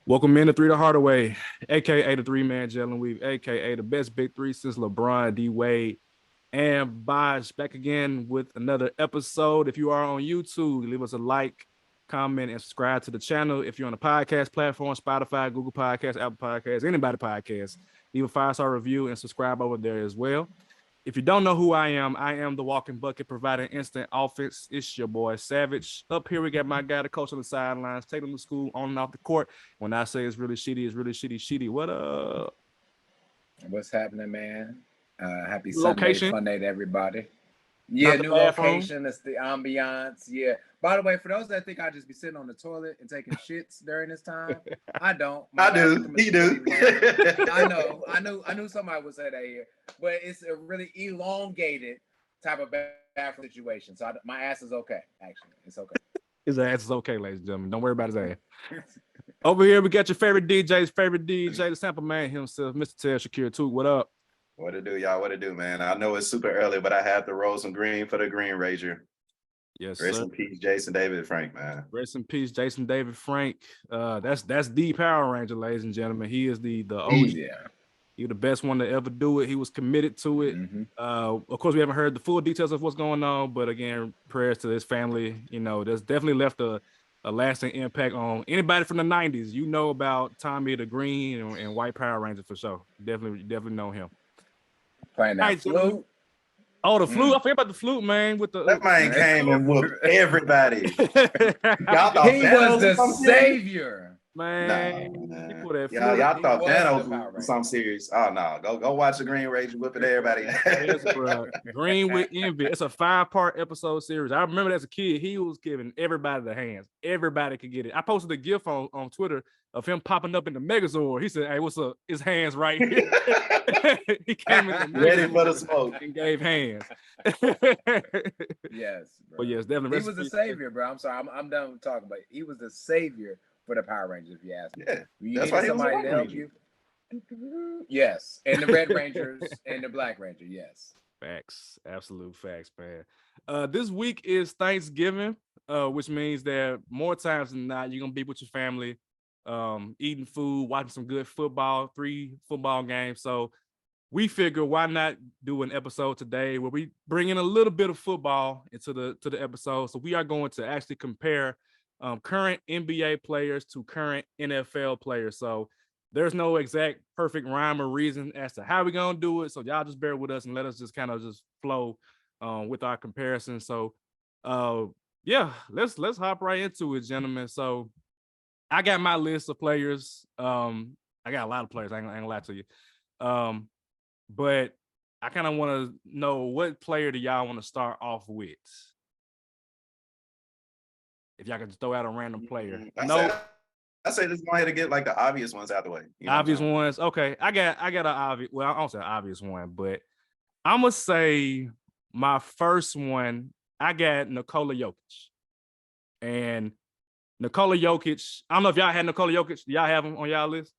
Welcome in to Three the Hardaway, aka the three-man gelling weave, aka the best big three since LeBron, D Wade, and Bosh. Back again with another episode. If you are on YouTube, leave us a like, comment, and subscribe to the channel. If you're on a podcast platform, Spotify, Google Podcasts, Apple Podcasts, anybody podcast, leave a 5-star review and subscribe over there as well. If you don't know who I am the walking bucket providing instant offense. It's your boy Savage. Up here, we got my guy, the coach on the sidelines, taking them to school on and off the court. When I say it's really shitty, it's really shitty. What up? What's happening, man? Happy Location. Sunday, fun day to everybody. Yeah, new location. It's the ambiance. Yeah. By the way, for those that think I just be sitting on the toilet and taking shits during this time, I don't. I do. He do. I know. I knew somebody would say that here, but it's a really elongated type of bathroom situation. So my ass is okay. Actually, it's okay. His ass is okay, ladies and gentlemen. Don't worry about his ass. Over here, we got your favorite DJ, the sample man himself, Mr. Ted Shakir too. What up? What it do, y'all? What it do, man? I know it's super early, but I have to roll some green for the Green Ranger. Yes, Rest sir. in peace, Jason David Frank, man. Rest in peace, Jason David Frank. That's the Power Ranger, ladies and gentlemen. He is the OG. Yeah. He the best one to ever do it. He was committed to it. Mm-hmm. Of course, we haven't heard the full details of what's going on, but again, prayers to his family. You know, that's definitely left a lasting impact on anybody from the 90s. You know about Tommy the Green and White Power Ranger for sure. Definitely know him. Playing that flute. Oh, the flute. I forgot about the flute, man. With the That man came and whooped everybody. Y'all thought he was the savior. Man, nah. Y'all thought Thanos was something serious. Oh no, go watch the Green Ranger whipping everybody. Yes, bro. Green with Envy. It's a 5-part episode series. I remember as a kid, he was giving everybody the hands. Everybody could get it. I posted a GIF on Twitter of him popping up in the Megazord. He said, "Hey, what's up? His hands right here." He came in the ready for the smoke and gave hands. Yes, bro. But yes, definitely. He was the savior, bro. I'm sorry, I'm done with talking, but he was the savior for the Power Rangers, if you ask me. Yeah, that's why he was somebody to help you. Yes, and the Red Rangers and the Black Ranger. Yes, facts, absolute facts, man. This week is Thanksgiving, which means that more times than not, you're gonna be with your family, eating food, watching some good football, 3 football games. So we figure why not do an episode today where we bring in a little bit of football into the episode. So we are going to actually compare current NBA players to current NFL players. So there's no exact perfect rhyme or reason as to how we're gonna do it. So y'all just bear with us and let us just kind of just flow with our comparison. So yeah, let's hop right into it, gentlemen. So I got my list of players. I got a lot of players, I ain't gonna lie to you. But I kind of want to know, what player do y'all want to start off with? If y'all could just throw out a random player. I say let's go ahead and get like the obvious ones out the way. You know obvious ones. Okay. I got an obvious, well, I don't say an obvious one, but I'm gonna say my first one, I got Nikola Jokic. And Nikola Jokic, I don't know if y'all had Nikola Jokic. Do y'all have him on y'all list?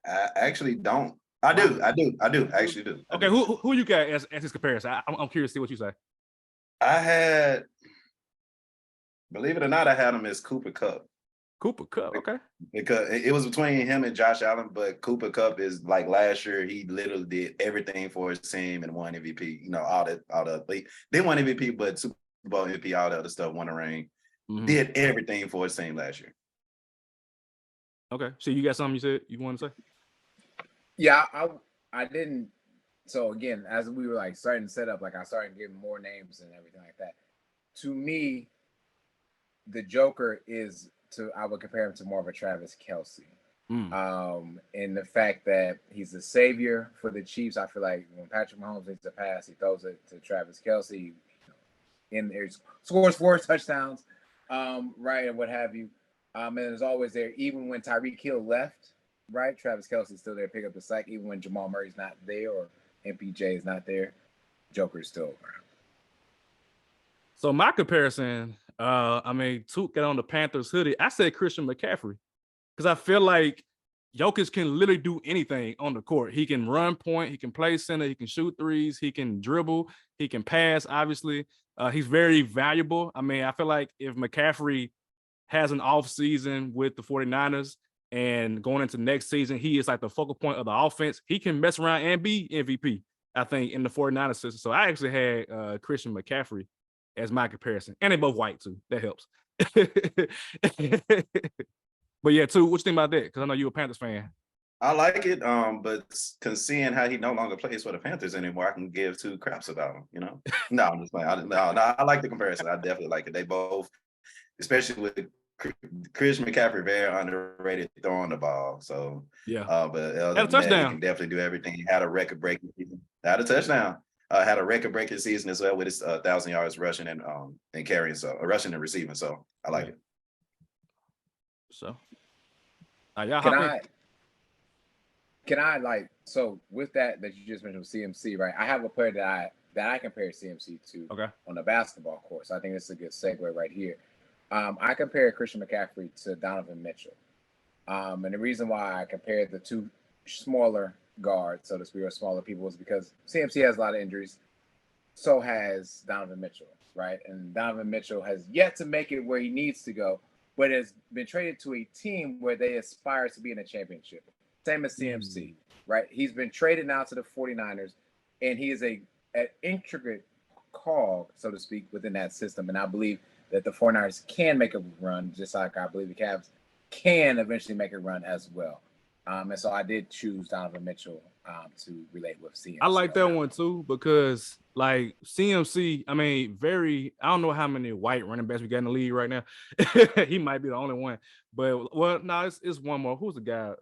I actually don't. I do. I actually do. Okay, who you got as his comparison? I'm curious to see what you say. I had, believe it or not, I had him as Cooper Kupp. Cooper Kupp, okay. Because it was between him and Josh Allen, but Cooper Kupp is like last year, he literally did everything for his team and won MVP. You know, all the they won MVP, but Super Bowl MVP, all the other stuff, won a ring. Mm-hmm. Did everything for his team last year. Okay. So you got something you said you want to say? Yeah, I didn't. So again, as we were like starting to set up, like I started giving more names and everything like that. To me, the Joker I would compare him to more of a Travis Kelce. In the fact that he's the savior for the Chiefs. I feel like when Patrick Mahomes needs a pass, he throws it to Travis Kelce. In there, scores 4 touchdowns, right, and what have you. And is always there, even when Tyreek Hill left. Right, Travis Kelce's still there, pick up the slack, even when Jamal Murray's not there or MPJ is not there. Joker's still around. So my comparison, to get on the Panthers hoodie, I said Christian McCaffrey, because I feel like Jokic can literally do anything on the court. He can run point, he can play center, he can shoot threes, he can dribble, he can pass. Obviously, he's very valuable. I mean, I feel like if McCaffrey has an off season with the 49ers and going into next season, he is like the focal point of the offense. He can mess around and be MVP, I think, in the 49ers system. So I actually had Christian McCaffrey as my comparison. And they both white too. That helps. But yeah, too, what you think about that? Because I know you're a Panthers fan. I like it, but seeing how he no longer plays for the Panthers anymore, I can give two craps about him. You know, no, I'm just like, I like the comparison. I definitely like it. They both, especially with Chris McCaffrey, very underrated throwing the ball. So yeah, but other had a than that, touchdown. he can definitely do everything. He had a record-breaking season. Had a touchdown. Had a record-breaking season as well with his 1,000 yards rushing and carrying, so rushing and receiving. So I like it. So, y'all Can I like, so with that you just mentioned CMC, right? I have a player that I compare CMC to on the basketball court. So I think this is a good segue right here. I compare Christian McCaffrey to Donovan Mitchell. And the reason why I compared the two smaller guards, so to speak, or smaller people, is because CMC has a lot of injuries. So has Donovan Mitchell, right? And Donovan Mitchell has yet to make it where he needs to go, but has been traded to a team where they aspire to be in a championship. Same as CMC, right? He's been traded now to the 49ers, and he is an intricate cog, so to speak, within that system. And I believe that the 49ers can make a run, just like I believe the Cavs can eventually make a run as well. And so I did choose Donovan Mitchell to relate with CMC. I like that one too, because like CMC, I mean, I don't know how many white running backs we got in the league right now. He might be the only one, but no, it's one more. Who's the guy?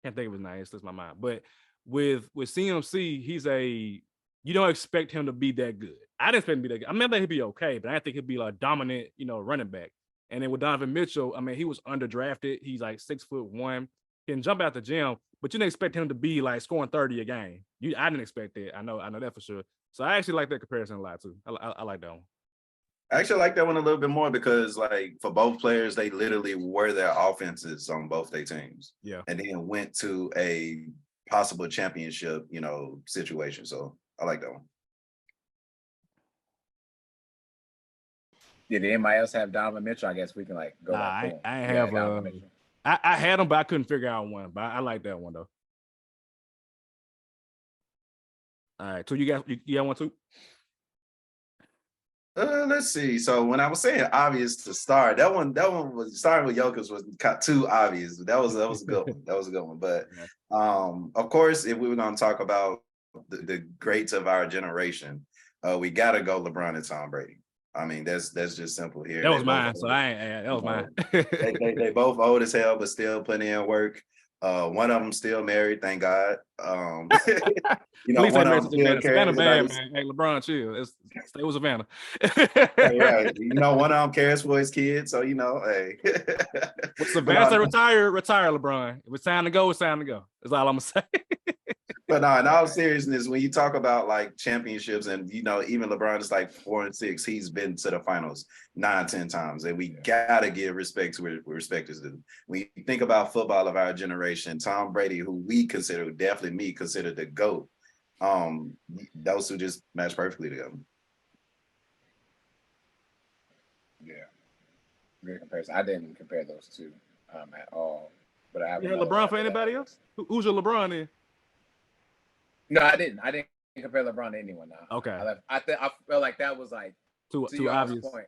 Can't think of his name. It slips my mind. But with CMC, you don't expect him to be that good. I didn't expect him to be that good. I mean, I think he'd be okay, but I think he'd be like a dominant, running back. And then with Donovan Mitchell, I mean, he was underdrafted. He's like 6'1", can jump out the gym, but you didn't expect him to be like scoring 30 a game. I didn't expect that. I know that for sure. So I actually like that comparison a lot too. I like that one. I actually like that one a little bit more because, like, for both players, they literally were their offenses on both their teams. Yeah. And then went to a possible championship, situation. So I like that one. Did anybody else have Donovan Mitchell? I guess we can go. I have I had him, but I couldn't figure out one. But I like that one though. All right, so you got one too? Let's see. So when I was saying obvious to start, that one was starting with Jokic was too obvious. That was a good one. That was a good one. But of course, if we were going to talk about the greats of our generation, we got to go LeBron and Tom Brady. I mean, that's just simple here. That was mine. So that was mine. They both old as hell, but still putting in work. One of them still married, thank God. One of them still Savannah bad, man. Hey, LeBron, chill. Stay with Savannah. Right. One of them cares for his kids, so hey. Well, Savannah say retire, LeBron. If it's time to go, it's time to go. That's all I'm gonna say. But no, in all seriousness, when you talk about like championships and even LeBron is like 4 and 6, he's been to the finals 9, 10 times. And we gotta give respect to where respect is due. When you think about football of our generation, Tom Brady, who definitely consider the GOAT, those two just match perfectly together. Yeah. Great comparison. I didn't compare those two at all. But I have LeBron for anybody else? Who's your LeBron in? No, I didn't. I didn't compare LeBron to anyone now. Okay. I felt like that was like too obvious. Point.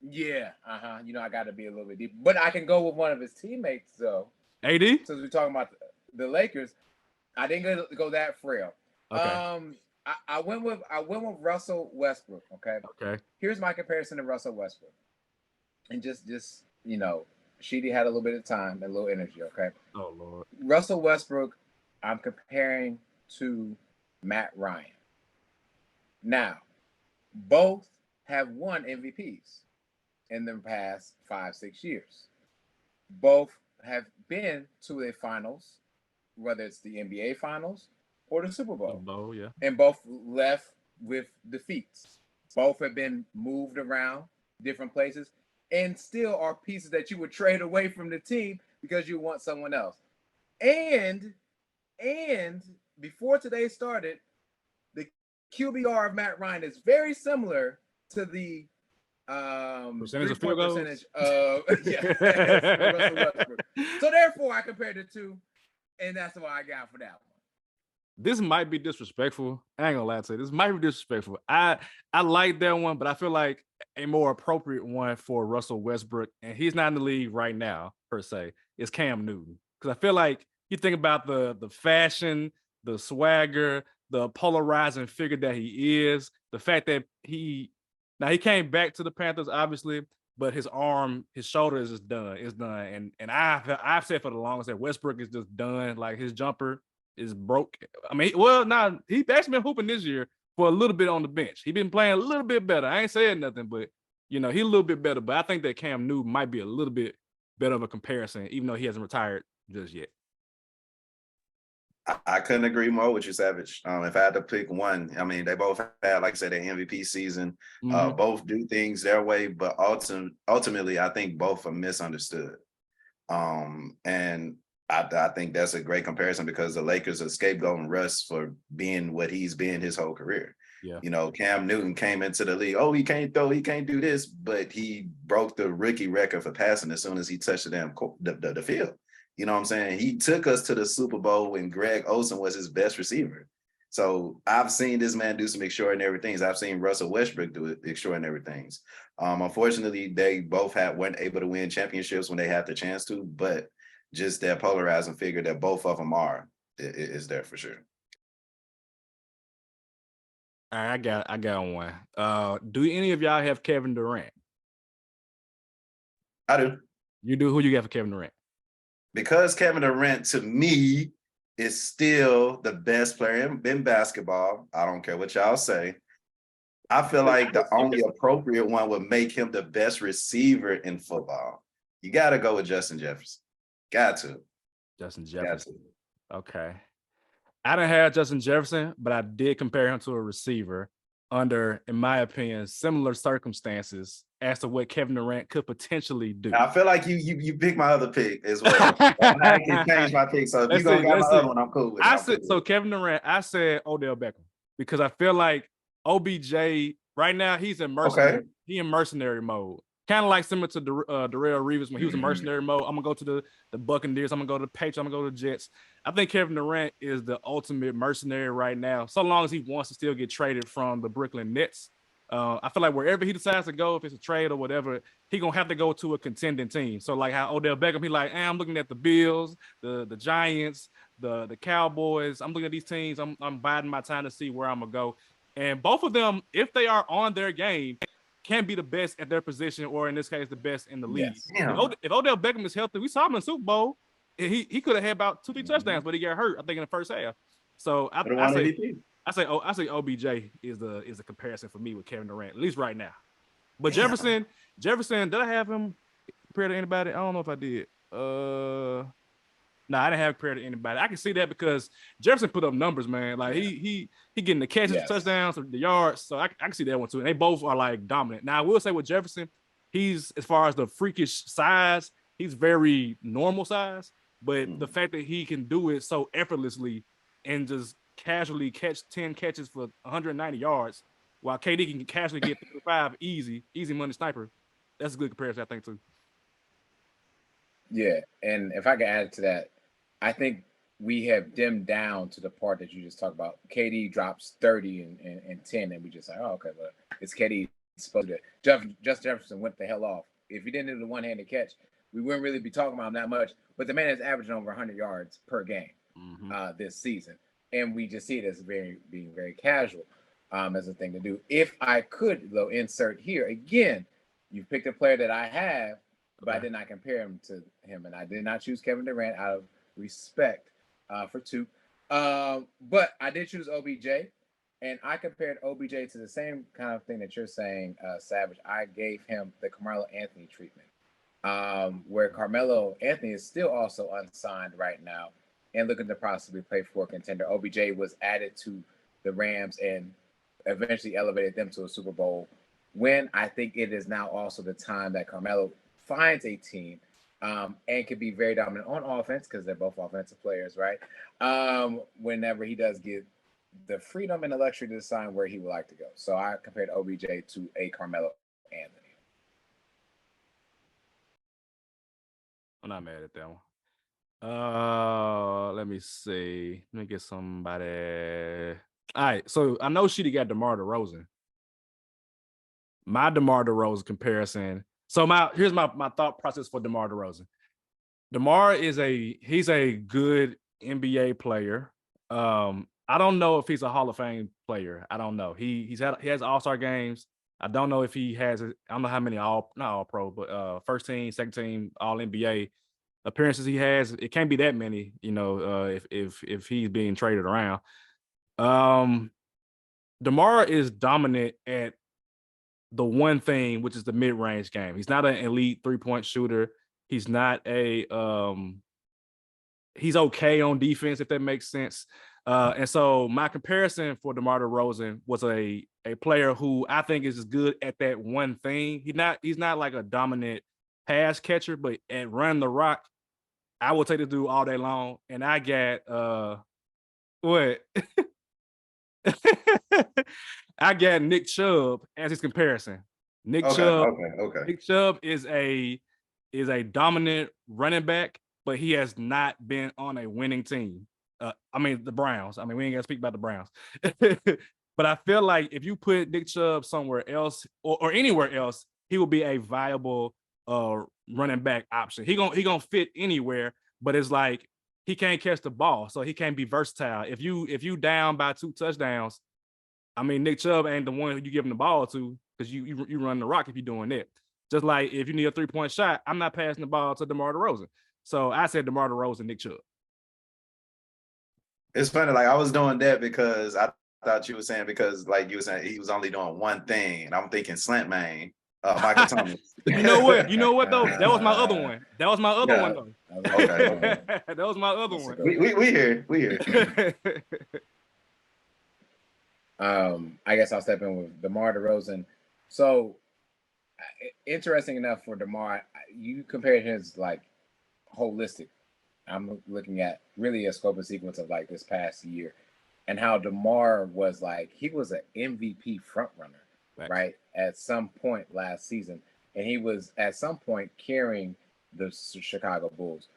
Yeah. I got to be a little bit deep, but I can go with one of his teammates though. AD. Since we're talking about the Lakers, I didn't go that frail. Okay. I went with Russell Westbrook. Okay. Okay. Here's my comparison to Russell Westbrook, and just Sheedy had a little bit of time and a little energy. Okay. Oh Lord. Russell Westbrook, I'm comparing to Matt Ryan. Now, both have won MVPs in the past 5-6 years. Both have been to the finals, whether it's the NBA finals or the Super Bowl. Yeah. And both left with defeats. Both have been moved around different places and still are pieces that you would trade away from the team because you want someone else. And before today started, the QBR of Matt Ryan is very similar to the Percentage of field three-point goals? percentage of for Russell Westbrook. So therefore, I compared the two, and that's what I got for that one. This might be disrespectful. I ain't gonna lie to you. This might be disrespectful. I like that one, but I feel like a more appropriate one for Russell Westbrook, and he's not in the league right now per se, is Cam Newton. Because I feel like you think about the fashion, the swagger, the polarizing figure that he is, the fact that he came back to the Panthers, obviously, but his arm, his shoulder is just done. It's done. And I've said for the longest that Westbrook is just done. Like his jumper is broke. I mean, he's actually been hooping this year for a little bit on the bench. He's been playing a little bit better. I ain't saying nothing, but he's a little bit better. But I think that Cam Newton might be a little bit better of a comparison, even though he hasn't retired just yet. I couldn't agree more with you, Savage. If I had to pick one, I mean, they both had, like I said, an MVP season. Both do things their way, but ultimately, I think both are misunderstood. And I think that's a great comparison because the Lakers are scapegoating Russ for being what he's been his whole career. Yeah. Cam Newton came into the league. Oh, he can't throw, he can't do this, but he broke the rookie record for passing as soon as he touched the field. You know what I'm saying? He took us to the Super Bowl when Greg Olsen was his best receiver. So I've seen this man do some extraordinary things. I've seen Russell Westbrook do extraordinary things. Unfortunately, they both weren't able to win championships when they had the chance to, but just that polarizing figure that both of them are is there for sure. All right, I got one. Do any of y'all have Kevin Durant? I do. You do? Who you got for Kevin Durant? Because Kevin Durant, to me, is still the best player in basketball. I don't care what y'all say. I feel like the only appropriate one would make him the best receiver in football. You got to go with Justin Jefferson. Got to. Justin Jefferson. Okay. I didn't have Justin Jefferson, but I did compare him to a receiver under, in my opinion, similar circumstances as to what Kevin Durant could potentially do. I feel like you picked my other pick as well. I can change my pick. So if you're going to get my other one, I'm cool with it. Kevin Durant, I said Odell Beckham because I feel like OBJ, right now, he's in mercenary. Okay. He in mercenary mode. Kind of like similar to Darrell Reeves when he was in mercenary mode. I'm going to go to the Buccaneers. I'm going to go to the Patriots. I'm going to go to the Jets. I think Kevin Durant is the ultimate mercenary right now, so long as he wants to still get traded from the Brooklyn Nets. I feel like wherever he decides to go, if it's a trade or whatever, he going to have to go to a contending team. So like how Odell Beckham, he like, I'm looking at the Bills, the Giants, the Cowboys. I'm looking at these teams. I'm biding my time to see where I'm going to go. And both of them, if they are on their game, can be the best at their position, or in this case, the best in the league. Yes. If Odell Beckham is healthy, we saw him in the Super Bowl. He could have had about 2-3 touchdowns, but he got hurt, I think, in the first half. So I say OBJ is the comparison for me with Kevin Durant, at least right now. But Jefferson, did I have him compared to anybody? I don't know if I did. No, I didn't have compared to anybody. I can see that because Jefferson put up numbers, man. Like he getting the catches, touchdowns, the yards. So I can see that one too. And they both are like dominant. Now I will say with Jefferson, he's, as far as the freakish size, he's very normal size. But the fact that he can do it so effortlessly and just casually catch 10 catches for 190 yards, while KD can casually get 35 easy money sniper, that's a good comparison, I think, too. Yeah, and if I can add to that, I think we have dimmed down to the part that you just talked about. KD drops 30 and 10, and we just like, oh, okay, but it's KD supposed to. Justin Jefferson went the hell off. If he didn't do the one-handed catch, we wouldn't really be talking about him that much. But the man is averaging over 100 yards per game this season, and we just see it as being very casual as a thing to do. If I could, though, insert here again, you picked a player that I have, but I did not compare him to him, and I did not choose Kevin Durant out of respect for two. But I did choose OBJ, and I compared OBJ to the same kind of thing that you're saying, Savage. I gave him the Carmelo Anthony treatment, where Carmelo Anthony is still also unsigned right now and looking to possibly play for a contender. OBJ was added to the Rams and eventually elevated them to a Super Bowl win. I think it is now also the time that Carmelo finds a team and can be very dominant on offense because they're both offensive players, right? Whenever he does get the freedom and the luxury to decide where he would like to go. So I compared OBJ to a Carmelo Anthony. I'm not mad at that one. Let me see. Let me get somebody. All right, so I know Sheedy got DeMar DeRozan. My DeMar DeRozan comparison. So here's my thought process for DeMar DeRozan. DeMar he's a good NBA player. I don't know if he's a Hall of Fame player. I don't know. He has All-Star games. I don't know if he has. I don't know how many not all pro, but first team, second team, All NBA appearances he has. It can't be that many, if he's being traded around. DeMar is dominant at the one thing, which is the mid-range game. He's not an elite three-point shooter. He's not he's okay on defense, if that makes sense. And so my comparison for DeMar DeRozan was a player who I think is as good at that one thing. He's not like a dominant pass catcher, but at run the rock, I will take the dude all day long. And I got what? I got Nick Chubb as his comparison. Nick Chubb is a dominant running back, but he has not been on a winning team. The Browns. We ain't gonna speak about the Browns. But I feel like if you put Nick Chubb somewhere else or anywhere else, he will be a viable running back option. He gonna fit anywhere, but it's like he can't catch the ball, so he can't be versatile. If you down by 2 touchdowns, Nick Chubb ain't the one who you give him the ball to, because you run the rock if you're doing that. Just like if you need a 3-point shot, I'm not passing the ball to DeMar DeRozan. So I said DeMar DeRozan, Nick Chubb. It's funny, like I was doing that because I thought you were saying, because like you were saying he was only doing one thing, and I'm thinking slant man, Michael Thomas. You know what though? That was my other one. That was my other one though. Okay. That was my other one. We here. I guess I'll step in with DeMar DeRozan. So interesting enough for DeMar, you compared his like holistic. I'm looking at really a scope and sequence of like this past year, and how DeMar was like, he was an MVP front runner, right? At some point last season, and he was at some point carrying the Chicago Bulls.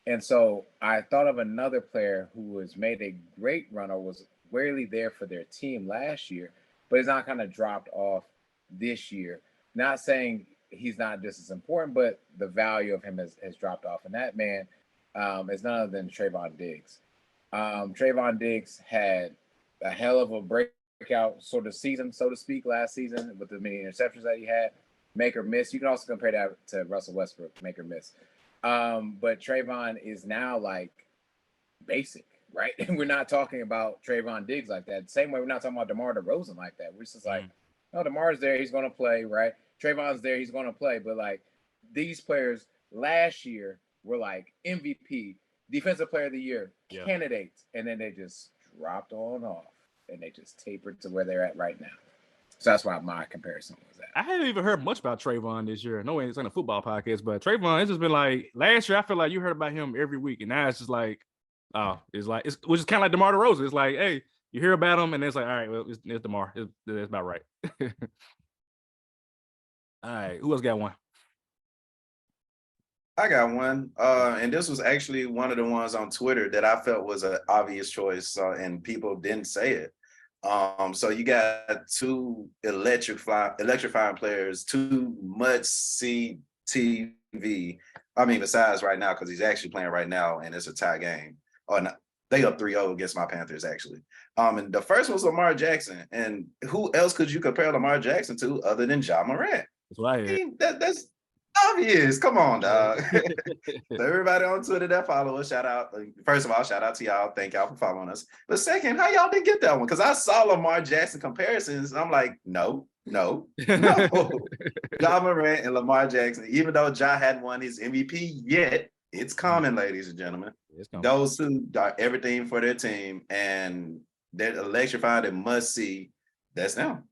And so I thought of another player who has made a great run or was rarely there for their team last year, but he's not kind of dropped off this year. Not saying he's not just as important, but the value of him has dropped off. And that man is none other than Trayvon Diggs. Trayvon Diggs had a hell of a breakout sort of season, so to speak, last season with the many interceptions that he had. Make or miss. You can also compare that to Russell Westbrook, make or miss. But Trayvon is now like basic, right? And we're not talking about Trayvon Diggs like that. Same way we're not talking about DeMar DeRozan like that. We're just like, no, DeMar's there, he's going to play, right? Trayvon's there, he's going to play. But like these players last year were like MVP, Defensive Player of the Year candidates, and then they just dropped on off and they just tapered to where they're at right now. So that's why my comparison was that. I haven't even heard much about Trayvon this year. No way it's on a football podcast, but Trayvon, it's just been like last year. I feel like you heard about him every week, and now it's just like, which is kind of like DeMar DeRozan. It's like, hey, you hear about him, and it's like, all right, well, it's DeMar. It's about right. All right, who else got one? I got one, and this was actually one of the ones on Twitter that I felt was an obvious choice, and people didn't say it. So you got two electrifying players, two must-see TV. Besides right now, because he's actually playing right now, and it's a tie game. Oh, no, they up 3-0 against my Panthers, actually. And the first was Lamar Jackson, and who else could you compare Lamar Jackson to other than Ja Morant? That's what I heard. That's obvious. Come on, dog. So everybody on Twitter that follow us, shout out. First of all, shout out to y'all. Thank y'all for following us. But second, how y'all didn't get that one? Because I saw Lamar Jackson comparisons, and I'm like, no. Ja Morant and Lamar Jackson, even though Ja hadn't won his MVP yet, it's coming, ladies and gentlemen. Those two are everything for their team, and they're electrified and must see. That's them.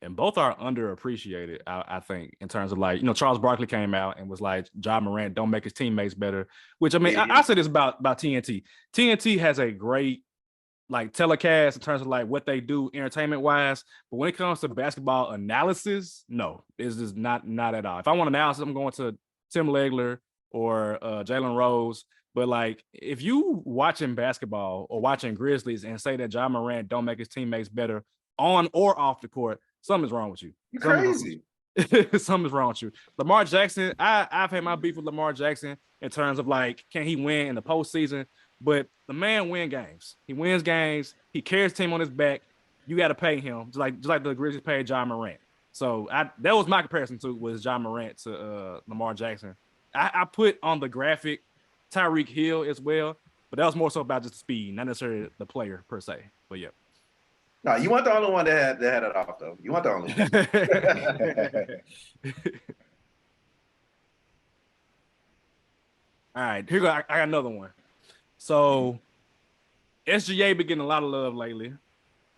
And both are underappreciated, I think, in terms of like, Charles Barkley came out and was like, Ja Morant don't make his teammates better, which I say this about TNT. TNT has a great like telecast in terms of like what they do entertainment wise, but when it comes to basketball analysis, no, it's just not at all. If I want analysis, I'm going to Tim Legler or Jalen Rose. But like, if you watching basketball or watching Grizzlies and say that Ja Morant don't make his teammates better on or off the court, something's wrong with you. You crazy. Something's wrong with you. Lamar Jackson, I've had my beef with Lamar Jackson in terms of like, can he win in the postseason? But the man wins games. He wins games. He carries team on his back. You got to pay him, just like the Grizzlies paid Ja Morant. So that was my comparison to was Ja Morant to Lamar Jackson. I put on the graphic Tyreek Hill as well, but that was more so about just speed, not necessarily the player per se. But yeah. No, you want the only one that had it off though. You want the only one. All right, here go. I got another one. So SGA been getting a lot of love lately,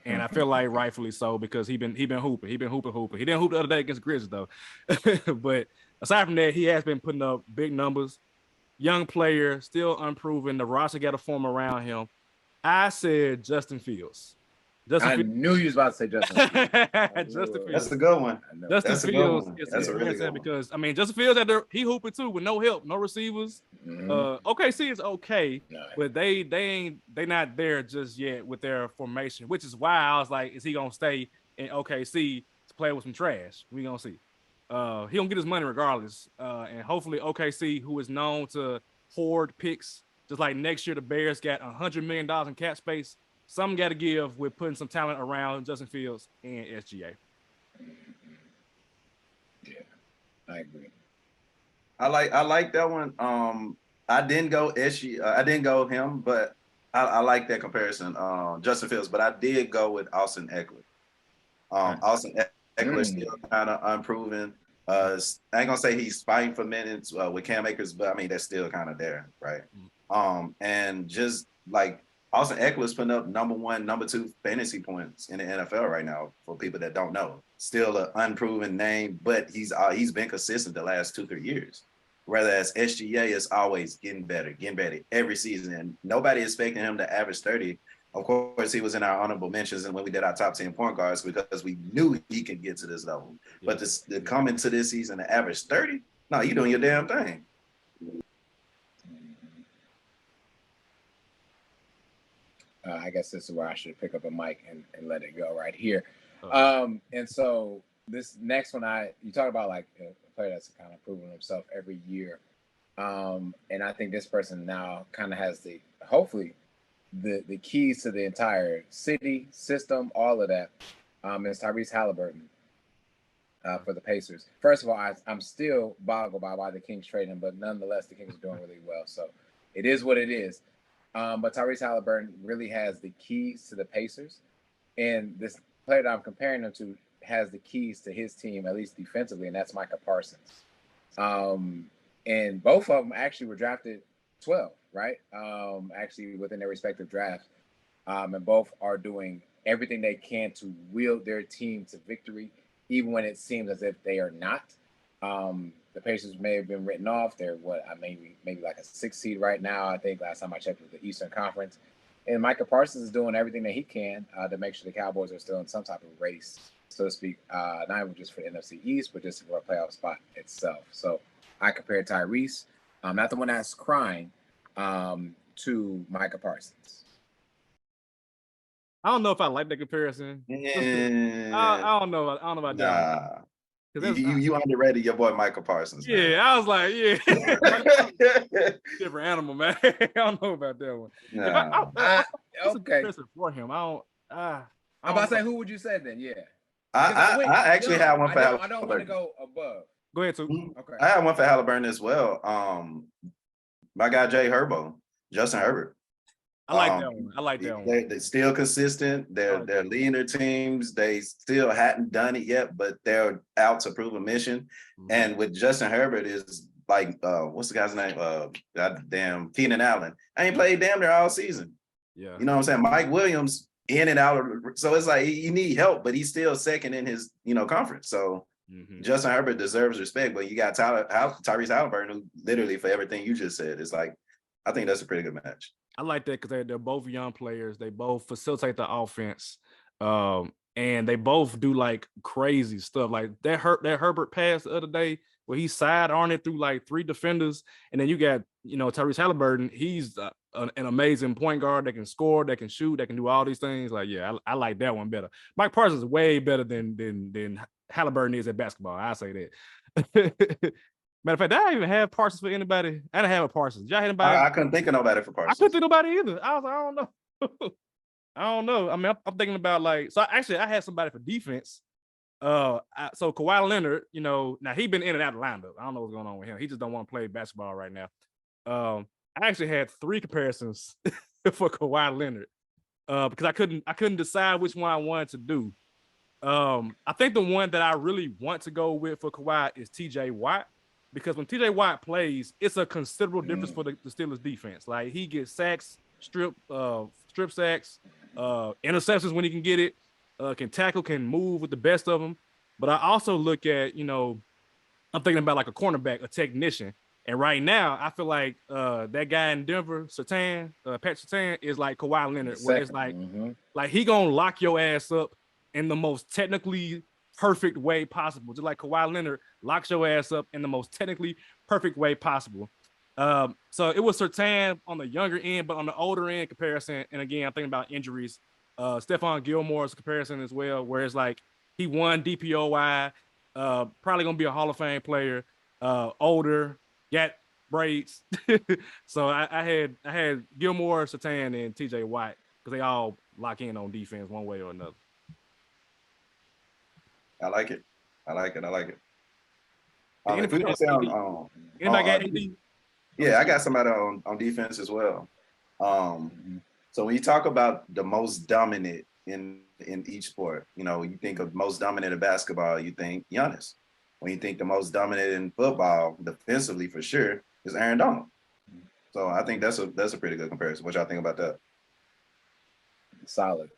and I feel like rightfully so because he been hooping. He didn't hoop the other day against Grizzlies though. But aside from that, he has been putting up big numbers. Young player, still unproven. The roster got to form around him. I said Justin Fields. I knew you was about to say Justin Fields. Justin Fields. That's a good one. Justin Fields is That's a really good one. because I mean Justin Fields he hooping too with no help, no receivers. OKC is okay, but they not there just yet with their formation, which is why I was like, is he gonna stay in OKC to play with some trash? We gonna see. He gonna get his money regardless, and hopefully OKC, who is known to hoard picks, just like next year the Bears got $100 million in cap space. Something got to give with putting some talent around Justin Fields and SGA. Yeah, I agree. I like that one. I didn't go SGA. I didn't go him, but I like that comparison. Justin Fields, but I did go with Austin Eckler. Austin Eckler still kind of unproven. I ain't gonna say he's fighting for minutes with Cam Akers, but I mean that's still kind of there, right? And just like Austin Eckler's putting up number 1, number 2 fantasy points in the NFL right now for people that don't know. Still an unproven name, but he's been consistent the last 2-3 years. Whereas SGA is always getting better every season, and nobody expecting him to average 30. Of course, he was in our honorable mentions and when we did our top 10 point guards because we knew he could get to this level. Yeah. But to come into this season to average 30, no, you're doing your damn thing. I guess this is where I should pick up a mic and let it go right here. And so this next one, you talk about like a player that's kind of proving himself every year. And I think this person now kind of has hopefully the keys to the entire city, system, all of that. Is Tyrese Halliburton for the Pacers. First of all, I'm still boggled by why the Kings trade him, but nonetheless, the Kings are doing really well. So it is what it is. But Tyrese Halliburton really has the keys to the Pacers. And this player that I'm comparing him to has the keys to his team, at least defensively, and that's Micah Parsons. And both of them actually were drafted 12, right? Actually within their respective drafts. And both are doing everything they can to wield their team to victory, even when it seems as if they are not. The Pacers may have been written off. They're maybe like a 6th seed right now. I think last time I checked with the Eastern Conference. And Micah Parsons is doing everything that he can to make sure the Cowboys are still in some type of race, so to speak, not even just for the NFC East, but just for a playoff spot itself. So I compared Tyrese, not the one that's crying, to Micah Parsons. I don't know if I like that comparison. I don't know about that. You underrated your boy Micah Parsons. Man. Yeah, I was like, different animal, man. I don't know about that one. Okay. For him, I'm about to say, who would you say then? Yeah. I actually had one for Halliburton. I don't want to go above. Go ahead, too. Okay. I had one for Halliburton as well. My guy Justin Herbert. I like that one. I like that one. They're still consistent. They're leading their teams. They still hadn't done it yet, but they're out to prove a mission. Mm-hmm. And with Justin Herbert is like, what's the guy's name? Goddamn Keenan Allen. I ain't played damn near all season. Yeah. You know what I'm saying? Mike Williams in and out. So it's like you need help, but he's still second in his conference. So Justin Herbert deserves respect. But you got Tyrese Halliburton, who literally for everything you just said, it's like I think that's a pretty good match. I like that because they're both young players. They both facilitate the offense, and they both do like crazy stuff. Like that Herbert pass the other day where he side-armed it through like 3 defenders, and then you got, Tyrese Halliburton. He's an amazing point guard that can score, that can shoot, that can do all these things. Like, yeah, I like that one better. Mike Parsons is way better than Halliburton is at basketball. I say that. Matter of fact, I didn't even have Parsons for anybody. I didn't have a Parsons. Y'all had anybody? I couldn't think of nobody for I Parsons. couldn't think of nobody either. I was like, I don't know. I don't know. I mean, I'm thinking about I had somebody for defense. So Kawhi Leonard, now he been in and out of the lineup. I don't know what's going on with him. He just don't want to play basketball right now. I actually had 3 comparisons for Kawhi Leonard because I couldn't decide which one I wanted to do. I think the one that I really want to go with for Kawhi is TJ Watt, because when TJ Watt plays, it's a considerable difference for the Steelers defense. Like, he gets sacks, strip sacks, interceptions when he can get it, can tackle, can move with the best of them. But I also look at, I'm thinking about like a cornerback, a technician. And right now, I feel like that guy in Denver, Pat Surtain, is like Kawhi Leonard, where it's like he gonna lock your ass up in the most technically perfect way possible. Just like Kawhi Leonard locks your ass up in the most technically perfect way possible. So it was Surtain on the younger end, but on the older end comparison, and again, I'm thinking about injuries. Stephon Gilmore's comparison as well, where it's like he won DPOY, probably gonna be a Hall of Fame player, older, got braids. So I had Gilmore, Surtain, and TJ Watt, because they all lock in on defense one way or another. I like it. If we don't say anybody got AD? Yeah, I got somebody on defense as well. So when you talk about the most dominant in each sport, you think of most dominant in basketball, you think Giannis. When you think the most dominant in football, defensively for sure, is Aaron Donald. So I think that's a pretty good comparison. What y'all think about that? Solid.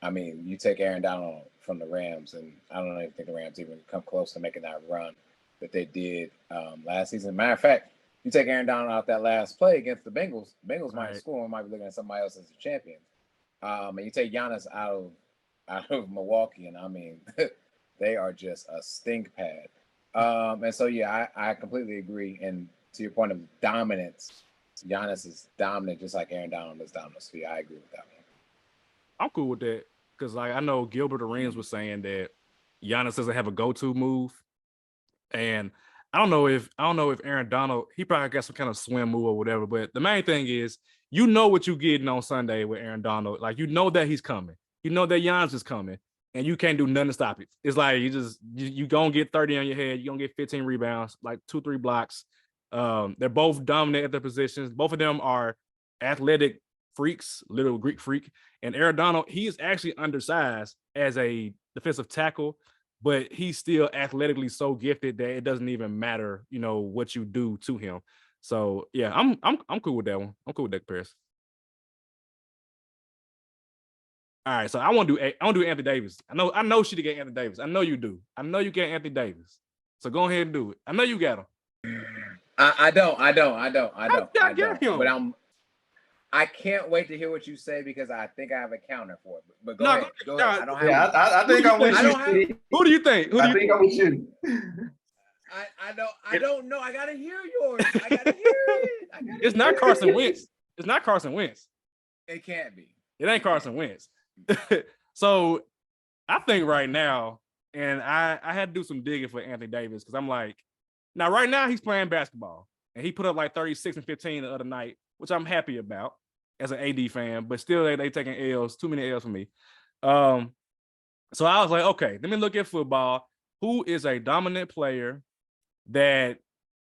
I mean, you take Aaron Donald from the Rams, and I don't even think the Rams even come close to making that run that they did last season. Matter of fact, you take Aaron Donald out that last play against the Bengals. Bengals might score and might be looking at somebody else as a champion. And you take Giannis out of Milwaukee, and I mean, they are just a stink pad. And so, yeah, I completely agree. And to your point of dominance, Giannis is dominant just like Aaron Donald is dominant. So, yeah, I agree with that one. I'm cool with that, because I know Gilbert Arenas was saying that Giannis doesn't have a go-to move, and I don't know if Aaron Donald, he probably got some kind of swim move or whatever. But the main thing is, what you're getting on Sunday with Aaron Donald. Like, that he's coming. That Giannis is coming, and you can't do nothing to stop it. It's like you gonna get 30 on your head. You're gonna get 15 rebounds, like 2-3 blocks. They're both dominant at their positions. Both of them are athletic freaks, little Greek freak. And Aaron Donald, he is actually undersized as a defensive tackle, but he's still athletically so gifted that it doesn't even matter, what you do to him. So yeah, I'm cool with that one. I'm cool with that comparison. All right, so I want to do Anthony Davis. I know she to get Anthony Davis. I know you do. I know you get Anthony Davis. So go ahead and do it. I know you got him. I don't. But I can't wait to hear what you say, because I think I have a counter for it. But go ahead. Go ahead. I don't have. Yeah, I think I'm with you. Who do you think? I think I'm with you. I don't know. I gotta hear yours. I gotta hear it. It's not Carson Wentz. It's not Carson Wentz. It can't be. It ain't Carson Wentz. So I think right now, and I had to do some digging for Anthony Davis, because I'm like, now right now he's playing basketball, and he put up like 36 and 15 the other night, which I'm happy about as an AD fan, but still they taking L's, too many L's for me. So I was like, okay, let me look at football. Who is a dominant player that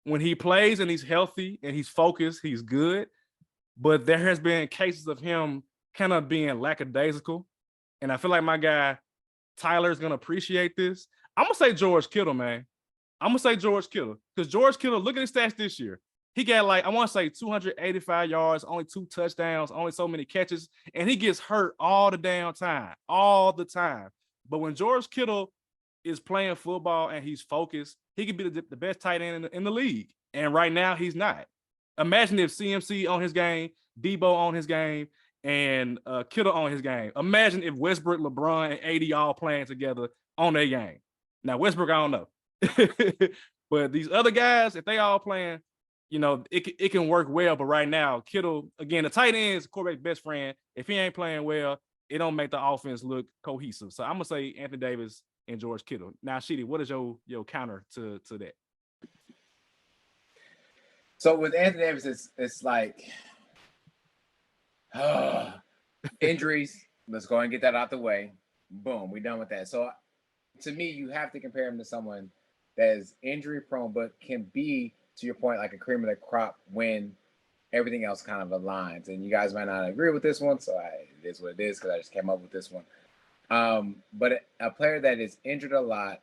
when he plays and he's healthy and he's focused, he's good, but there has been cases of him kind of being lackadaisical. And I feel like my guy Tyler is going to appreciate this. I'm going to say George Kittle, man. I'm going to say George Kittle, because George Kittle, look at his stats this year. He got like, I want to say 285 yards, only 2 touchdowns, only so many catches, and he gets hurt all the damn time, all the time. But when George Kittle is playing football and he's focused, he could be the best tight end in the league. And right now, he's not. Imagine if CMC on his game, Debo on his game, and Kittle on his game. Imagine if Westbrook, LeBron, and AD all playing together on their game. Now, Westbrook, I don't know. But these other guys, if they all playing, it can work well. But right now, Kittle, again, the tight end is quarterback's best friend. If he ain't playing well, it don't make the offense look cohesive. So I'm gonna say Anthony Davis and George Kittle. Now, Sheedy, what is your counter to that? So with Anthony Davis, it's like injuries. Let's go and get that out the way. Boom, we're done with that. So to me, you have to compare him to someone that is injury prone, but can be, to your point, like a cream of the crop when everything else kind of aligns. And you guys might not agree with this one, so it is what it is because I just came up with this one. But a player that is injured a lot,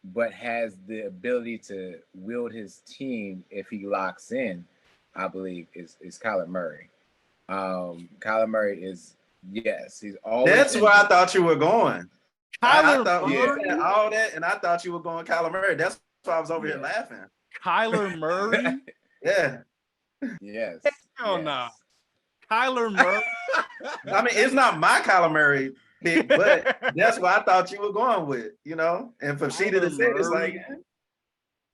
but has the ability to wield his team if he locks in, I believe, is Kyler Murray. Kyler Murray is, yes, he's always. That's where I thought you were going. I thought Murray? You said all that, and I thought you were going Kyler Murray. That's why I was over here laughing. Kyler Murray? Yeah. Yes. Hell no. Kyler Murray. I mean, it's not my Kyler Murray pick, but that's what I thought you were going with, And for Sheeta to say it, it's like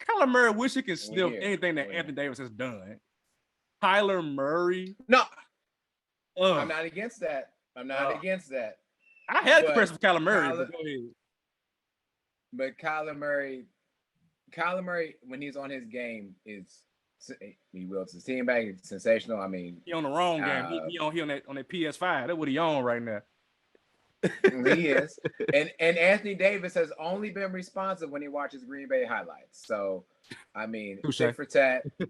Kyler Murray wish he can sniff anything that Anthony Davis has done. Kyler Murray. No. I'm not against that. I'm not against that. I had a comparison with Kyler Murray, but go ahead. But Kyler Murray, when he's on his game, he wields his team back. It's sensational. I mean, he on the wrong game. He on that PS5. That's what he on right now. He is. And Anthony Davis has only been responsive when he watches Green Bay highlights. So, I mean, tit for tat for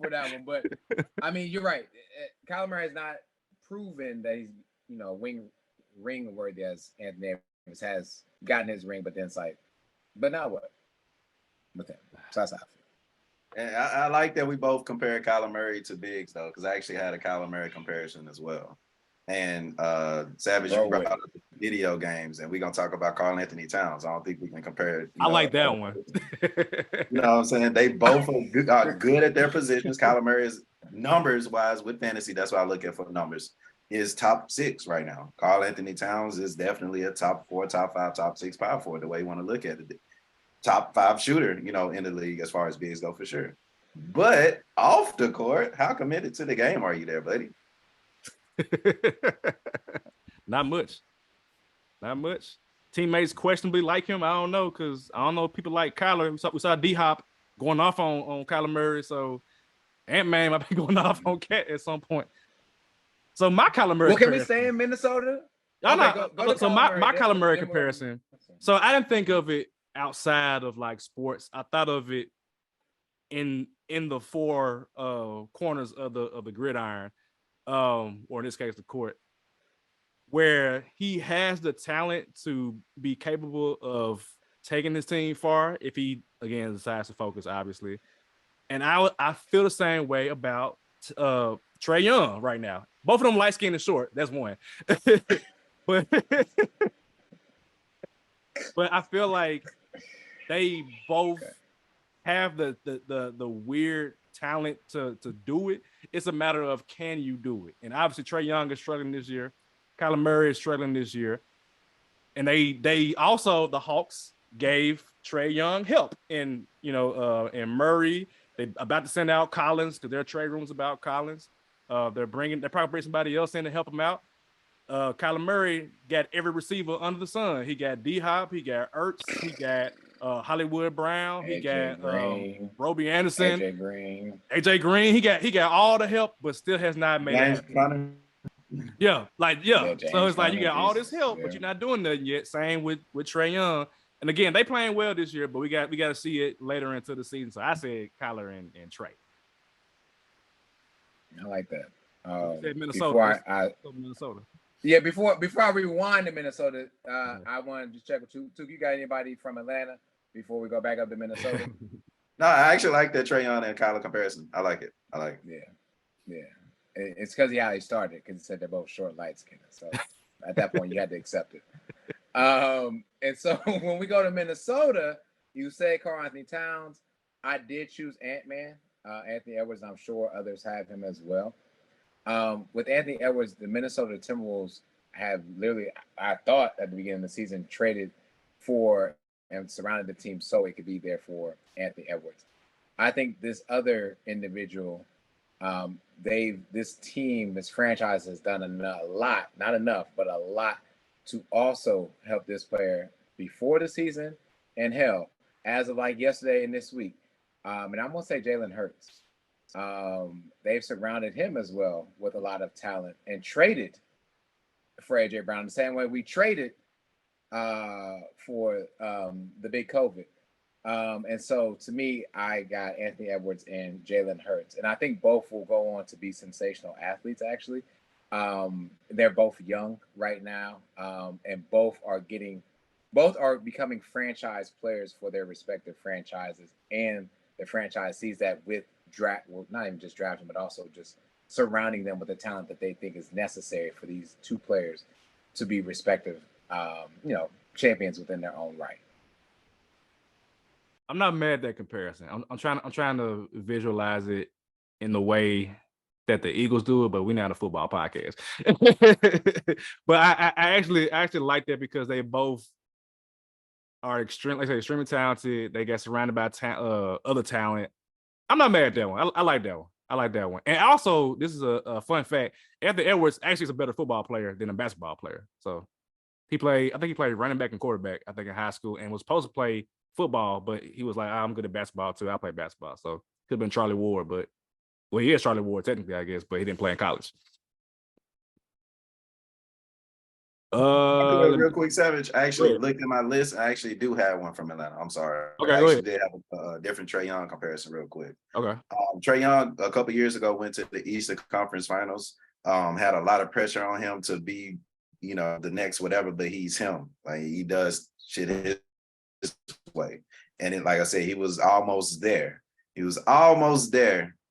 that one. But, I mean, you're right. Kyler Murray has not proven that he's, ring worthy as Anthony Davis has gotten his ring, but then it's like, but now what? With him. So that's how I feel. And I like that we both compared Kyler Murray to Biggs, though, because I actually had a Kyler Murray comparison as well. And Savage, you brought up the video games, and we're going to talk about Karl Anthony Towns. I don't think we can compare it. I like that one. You know what I'm saying? They both are good at their positions. Kyler Murray is, numbers-wise, with fantasy, that's what I look at for numbers, is top 6 right now. Karl Anthony Towns is definitely a top 4, top 5, top 6 power forward, the way you want to look at it. Top 5 shooter, in the league as far as bigs go for sure. But off the court, how committed to the game are you there, buddy? Not much. Teammates questionably like him. I don't know, because I don't know if people like Kyler. We saw D-Hop going off on Kyler Murray, so Ant-Man might be going off on Cat at some point. So my Kyler Murray. Well, can we stay in Minnesota? So my Kyler Murray comparison. So I didn't think of it outside of like sports. I thought of it in the 4 corners of the gridiron, or in this case the court, where he has the talent to be capable of taking his team far if he again decides to focus, obviously. And I feel the same way about Trae Young right now. Both of them light skinned and short. That's one. but I feel like they both have the weird talent to do it. It's a matter of, can you do it? And obviously Trae Young is struggling this year. Kyler Murray is struggling this year. And they also, the Hawks gave Trae Young help in Murray. They're about to send out Collins because their trade room's about Collins. They're probably bring somebody else in to help him out. Kyler Murray got every receiver under the sun. He got D-Hop, he got Ertz, he got Hollywood Brown, he got Roby Anderson, AJ Green. He got all the help, but still has not made it. So it's like you got all this help, but you're not doing nothing yet. Same with Trae Young. And again, they playing well this year, but we got to see it later into the season. So I said Kyler and Trae. I like that. Said Minnesota. Minnesota. Yeah, before I rewind to Minnesota, I wanted to check with you. You got anybody from Atlanta before we go back up to Minnesota? No, I actually like that Trae Young and Kyler comparison. I like it. Yeah. It's because of how he started, because he said they're both short, light skinned. So at that point, you had to accept it. And so when we go to Minnesota, you say Karl Anthony Towns. I did choose Ant-Man, Anthony Edwards. And I'm sure others have him as well. With Anthony Edwards, the Minnesota Timberwolves have literally, I thought at the beginning of the season, traded for and surrounded the team so it could be there for Anthony Edwards. I think this other individual, this franchise has done a lot, not enough, but a lot to also help this player before the season and hell, as of like yesterday and this week. And I'm gonna say Jalen Hurts. They've surrounded him as well with a lot of talent and traded for AJ Brown the same way we traded for the big COVID. And so to me, I got Anthony Edwards and Jalen Hurts. And I think both will go on to be sensational athletes, actually. They're both young right now, and both are becoming franchise players for their respective franchises, and the franchise sees that with not even just drafting, but also just surrounding them with the talent that they think is necessary for these two players to be respective, champions within their own right. I'm not mad at that comparison. I'm trying to visualize it in the way that the Eagles do it, but we're not a football podcast. But I actually like that because they both are extremely talented. They get surrounded by other talent. I'm not mad at that one. I like that one. I like that one. And also, this is a fun fact. Anthony Edwards actually is a better football player than a basketball player. So I think he played running back and quarterback, I think, in high school, and was supposed to play football, but he was like, I'm good at basketball too. I play basketball. So could have been Charlie Ward, but he is Charlie Ward technically, I guess, but he didn't play in college. Real quick, Savage. I actually looked at my list. I actually do have one from Atlanta. I'm sorry. Okay, I actually did have a different Trae Young comparison real quick. Okay. Trae Young, a couple years ago, went to the Eastern Conference Finals. Had a lot of pressure on him to be, the next whatever, but he's him. Like, he does shit his way. And like I said, he was almost there.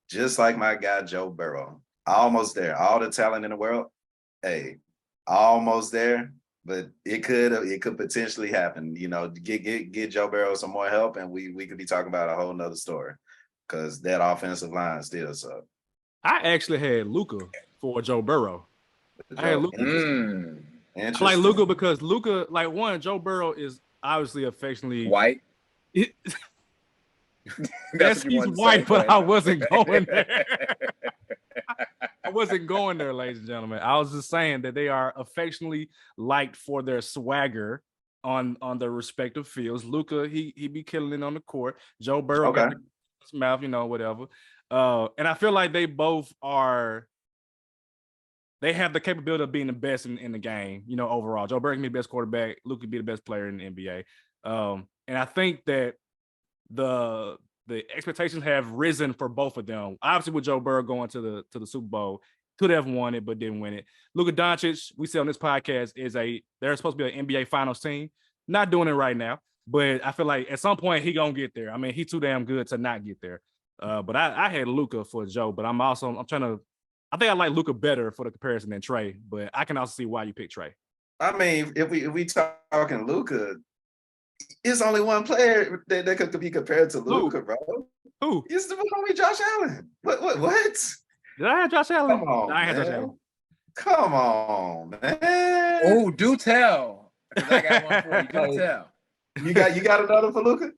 Just like my guy, Joe Burrow. Almost there. All the talent in the world. Hey, almost there, but it could potentially happen. Get Joe Burrow some more help, and we could be talking about a whole nother story, because that offensive line still sucks. I actually had Luka for Joe Burrow. I had Luka. I like Luka because Joe Burrow is obviously affectionately white. Yes, he's white, but I wasn't going there. I wasn't going there, ladies and gentlemen. I was just saying that they are affectionately liked for their swagger on their respective fields. Luka, he be killing it on the court. Joe Burrow got his mouth, whatever. And I feel like they both are. They have the capability of being the best in the game, overall. Joe Burrow can be the best quarterback. Luka can be the best player in the NBA. And I think that the expectations have risen for both of them. Obviously, with Joe Burrow going to the Super Bowl, could have won it, but didn't win it. Luka Doncic, we say on this podcast, they're supposed to be an NBA Finals team. Not doing it right now, but I feel like at some point he gonna get there. I mean, he's too damn good to not get there. But I had Luka for Joe, but I think I like Luka better for the comparison than Trae, but I can also see why you picked Trae. I mean, if we talking Luka, it's only one player that could be compared to Luka, bro. Who? It's the homie Josh Allen. What? Did I have Josh Allen? Come on, I had Josh Allen. Come on, man. Oh, do tell. I got one for you. Do tell. You got another for Luka?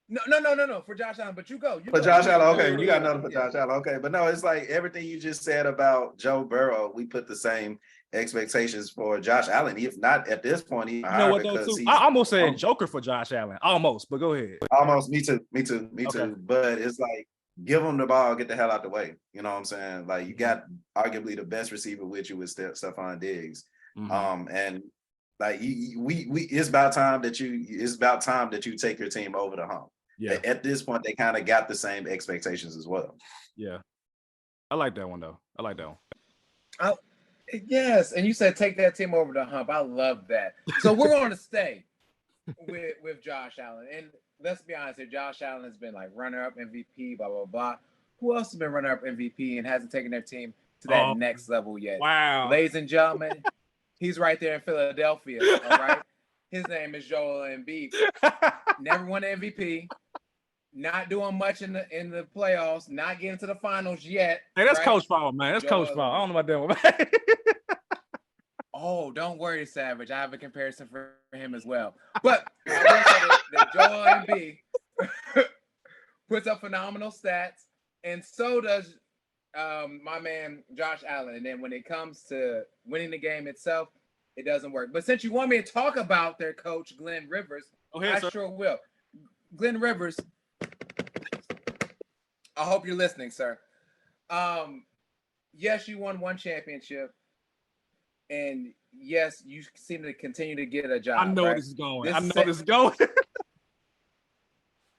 No, for Josh Allen, but you go. Josh Allen, okay. You got another for Josh Allen, okay. But no, it's like everything you just said about Joe Burrow, we put the same expectations for Josh Allen, if not at this point. Even you know what, though, too? I almost said Joker for Josh Allen. Almost, but go ahead. Almost, me too. But it's like, give him the ball, get the hell out the way. You know what I'm saying? Like, you got arguably the best receiver with you with Stephon Diggs. Mm-hmm. And like it's about time that you take your team over the hump. Yeah. At this point, they kind of got the same expectations as well. Yeah. I like that one though. I like that one. Yes, and you said take that team over the hump. I love that. So we're going to stay with Josh Allen. And let's be honest here, Josh Allen has been like runner-up MVP, blah, blah, blah. Who else has been runner-up MVP and hasn't taken their team to that next level yet? Wow. Ladies and gentlemen, he's right there in Philadelphia, all right? His name is Joel Embiid. Never won an MVP. Not doing much in the playoffs. Not getting to the finals yet. Hey, that's Coach fault, man. That's Coach fault. I don't know about that one. Oh, don't worry, Savage. I have a comparison for him as well. But I that Joel Embiid puts up phenomenal stats, and so does my man Josh Allen. And then when it comes to winning the game itself, it doesn't work. But since you want me to talk about their coach, Glenn Rivers, I sure will. Glenn Rivers, I hope you're listening, sir. Yes, you won one championship, and yes, you seem to continue to get a job. I know right? this is going. I know this is going.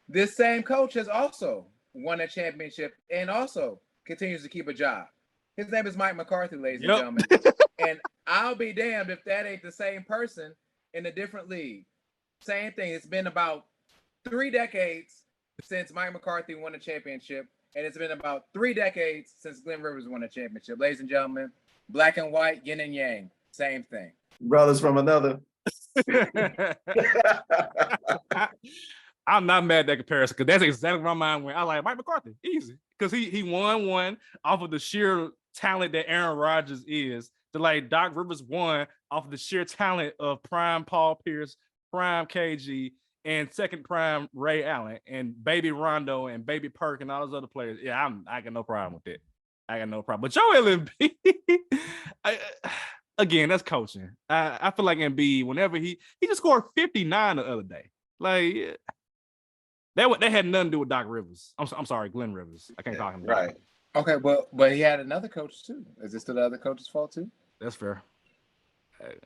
This same coach has also won a championship and also continues to keep a job. His name is Mike McCarthy, ladies and gentlemen. And I'll be damned if that ain't the same person in a different league. Same thing. It's been about 3 decades since Mike McCarthy won a championship, and it's been about 3 decades since Glenn Rivers won a championship. Ladies and gentlemen, black and white, yin and yang, same thing. Brothers from another. I'm not mad at that comparison because that's exactly where my mind went. I like Mike McCarthy, easy, because he won one off of the sheer talent that Aaron Rodgers is. To like Doc Rivers won off of the sheer talent of prime Paul Pierce, prime KG, and second prime Ray Allen, and baby Rondo and baby Perk and all those other players. Yeah, I got no problem with that. I got no problem. But Joel Embiid, again, that's coaching. I feel like Embiid, whenever he just scored 59 the other day, like. That had nothing to do with Doc Rivers. I'm sorry, Glenn Rivers. I can't talk him. Right. Okay, but he had another coach too. Is this still the other coach's fault too? That's fair.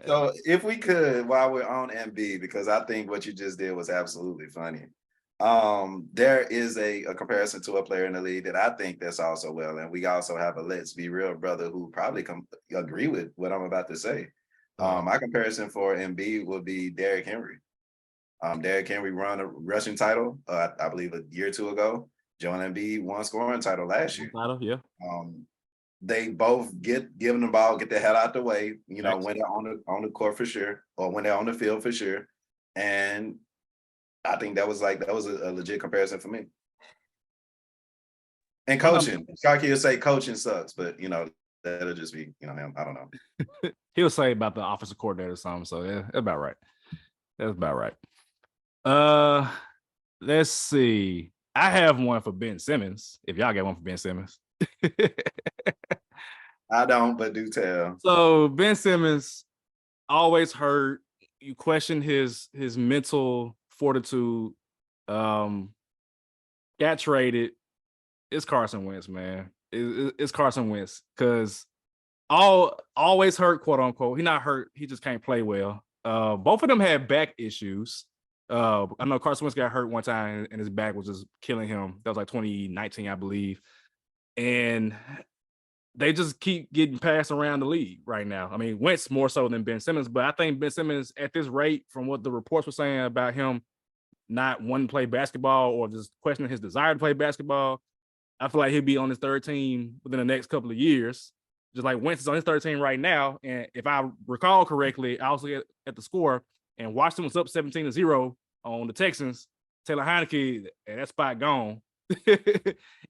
So if we could, while we're on MB, because I think what you just did was absolutely funny. There is a comparison to a player in the league that I think that's also well, and we also have a let's be real brother who probably agree with what I'm about to say. My comparison for MB would be Derrick Henry. Derrick Henry won a rushing title, I believe, a year or two ago. Joel Embiid won scoring title last year. Yeah. They both given the ball, get the hell out the way. You know, when they're on the court for sure, or when they're on the field for sure. And I think that was a legit comparison for me. And coaching, Sharky will say coaching sucks, but you know that'll just be him. I don't know. He'll say about the offensive coordinator or something. So yeah, that's about right. That's about right. Let's see. I have one for Ben Simmons. If y'all got one for Ben Simmons. I don't, but do tell. So Ben Simmons always hurt. You question his mental fortitude. Got traded. It's Carson Wentz, man. It's Carson Wentz because always hurt, quote unquote. He not hurt. He just can't play well. Both of them had back issues. I know Carson Wentz got hurt one time and his back was just killing him. That was like 2019, I believe. And they just keep getting passed around the league right now. I mean, Wentz more so than Ben Simmons, but I think Ben Simmons at this rate, from what the reports were saying about him not wanting to play basketball or just questioning his desire to play basketball, I feel like he'll be on his third team within the next couple of years. Just like Wentz is on his third team right now. And if I recall correctly, I was looking at the score and Washington was up 17-0 on the Texans. Taylor Heineke, and that spot gone.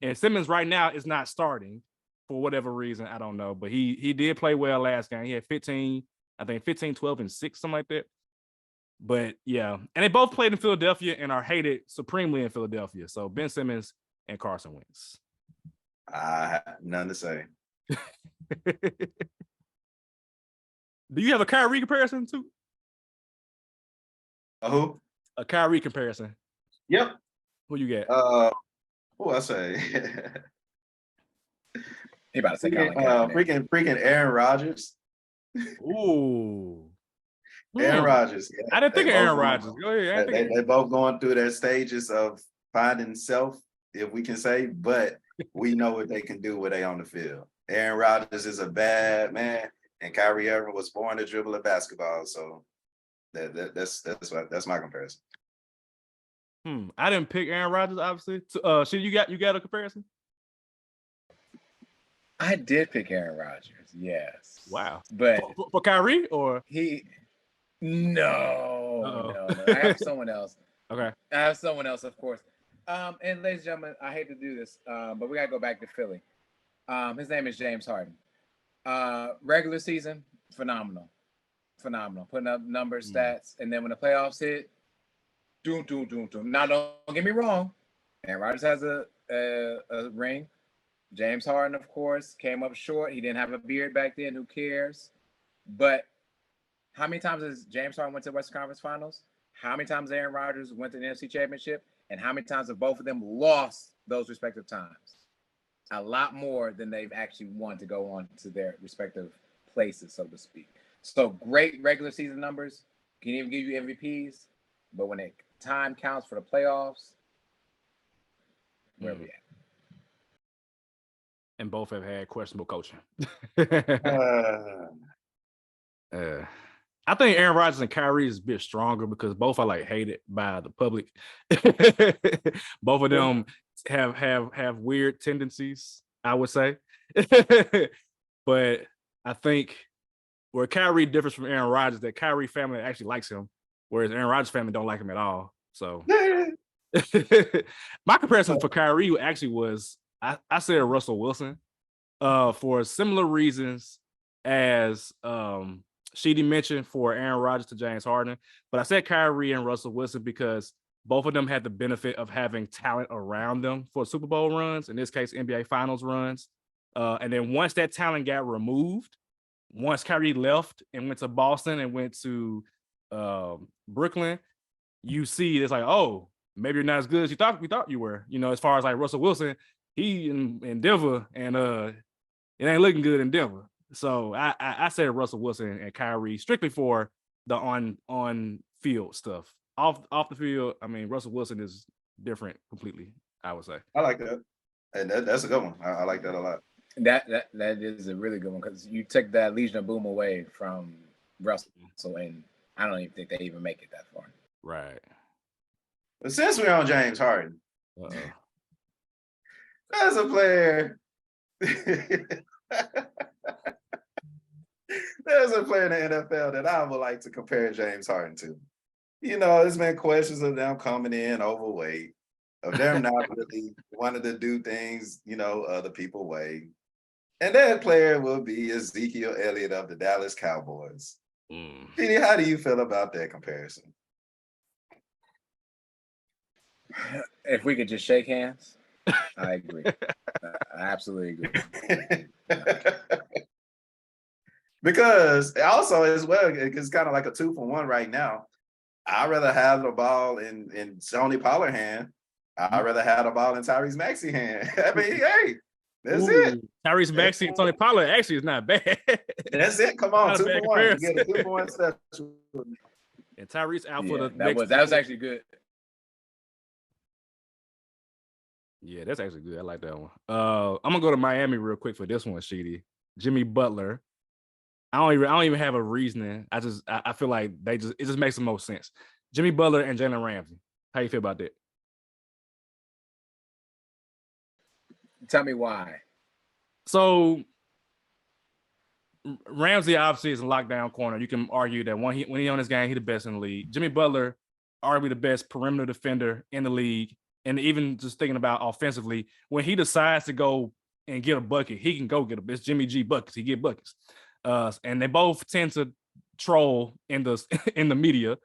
And Simmons right now is not starting for whatever reason. I don't know. But he did play well last game. He had 15, 12, and 6, something like that. But yeah. And they both played in Philadelphia and are hated supremely in Philadelphia. So Ben Simmons and Carson Wentz. I have none to say. Do you have a Kyrie comparison too? Who? A Kyrie comparison. Yep. Who you got? Who I say? He about to say freaking Aaron Rodgers. Ooh. Aaron Rodgers. Yeah. I didn't think of Aaron Rodgers. Go ahead. They both going through their stages of finding self, if we can say, but we know what they can do when they on the field. Aaron Rodgers is a bad man, and Kyrie Irving was born to dribble a basketball. So that's my comparison. I didn't pick Aaron Rodgers, obviously. So, you got a comparison? I did pick Aaron Rodgers, yes. Wow. But for Kyrie or no. I have someone else. Okay. I have someone else, of course. And ladies and gentlemen, I hate to do this, but we gotta go back to Philly. His name is James Harden. Regular season, phenomenal. Putting up numbers, stats, and then when the playoffs hit, Doom, doom, doom, doom. Now, don't get me wrong. Aaron Rodgers has a ring. James Harden, of course, came up short. He didn't have a beard back then. Who cares? But how many times has James Harden went to the Western Conference Finals? How many times Aaron Rodgers went to the NFC Championship? And how many times have both of them lost those respective times? A lot more than they've actually won to go on to their respective places, so to speak. So great regular season numbers. Can even give you MVPs. But when it time counts for the playoffs, where we at? And both have had questionable coaching. I think Aaron Rodgers and Kyrie is a bit stronger because both are like hated by the public. Both of them have weird tendencies, I would say. But I think where Kyrie differs from Aaron Rodgers, that Kyrie family actually likes him, whereas Aaron Rodgers family don't like him at all. So my comparison for Kyrie actually was I said Russell Wilson for similar reasons as Sheedy mentioned for Aaron Rodgers to James Harden. But I said Kyrie and Russell Wilson because both of them had the benefit of having talent around them for Super Bowl runs, in this case, NBA Finals runs. And then once that talent got removed, once Kyrie left and went to Boston and went to Brooklyn, you see it's like, oh, maybe you're not as good as we thought you were. You know, as far as like Russell Wilson, he in Denver, and it ain't looking good in Denver. So I said Russell Wilson and Kyrie strictly for the on field stuff. Off the field, I mean, Russell Wilson is different completely, I would say. I like that. And that's a good one. I like that a lot. That is a really good one because you took that Legion of Boom away from Russell, and I don't even think they even make it that far. Right. But since we're on James Harden, as a player, there's a player in the NFL that I would like to compare James Harden to. You know, there's been questions of them coming in overweight, of them not really wanting to do things, you know, other people way. And that player will be Ezekiel Elliott of the Dallas Cowboys. Petey, how do you feel about that comparison? If we could just shake hands, I agree. I absolutely agree. Because also as well, it's kind of like a 2-for-1 right now. I'd rather have the ball in Tony Pollard hand. I'd rather have the ball in Tyrese Maxey hand. I mean, hey, that's it. Tyrese Maxey and Tony Pollard actually is not bad. That's it. Come on, 2-for-1. You get a 2-for-1 special. And Tyrese out for the that was actually good. Yeah, that's actually good. I like that one. I'm gonna go to Miami real quick for this one, Sheedy. Jimmy Butler. I don't even have a reasoning. I feel like it just makes the most sense. Jimmy Butler and Jalen Ramsey. How you feel about that? Tell me why. So Ramsey obviously is a lockdown corner. You can argue that when he on his game, he's the best in the league. Jimmy Butler, arguably the best perimeter defender in the league. And even just thinking about offensively, when he decides to go and get a bucket, he can go get a. It's Jimmy G buckets. He get buckets. And they both tend to troll in the media.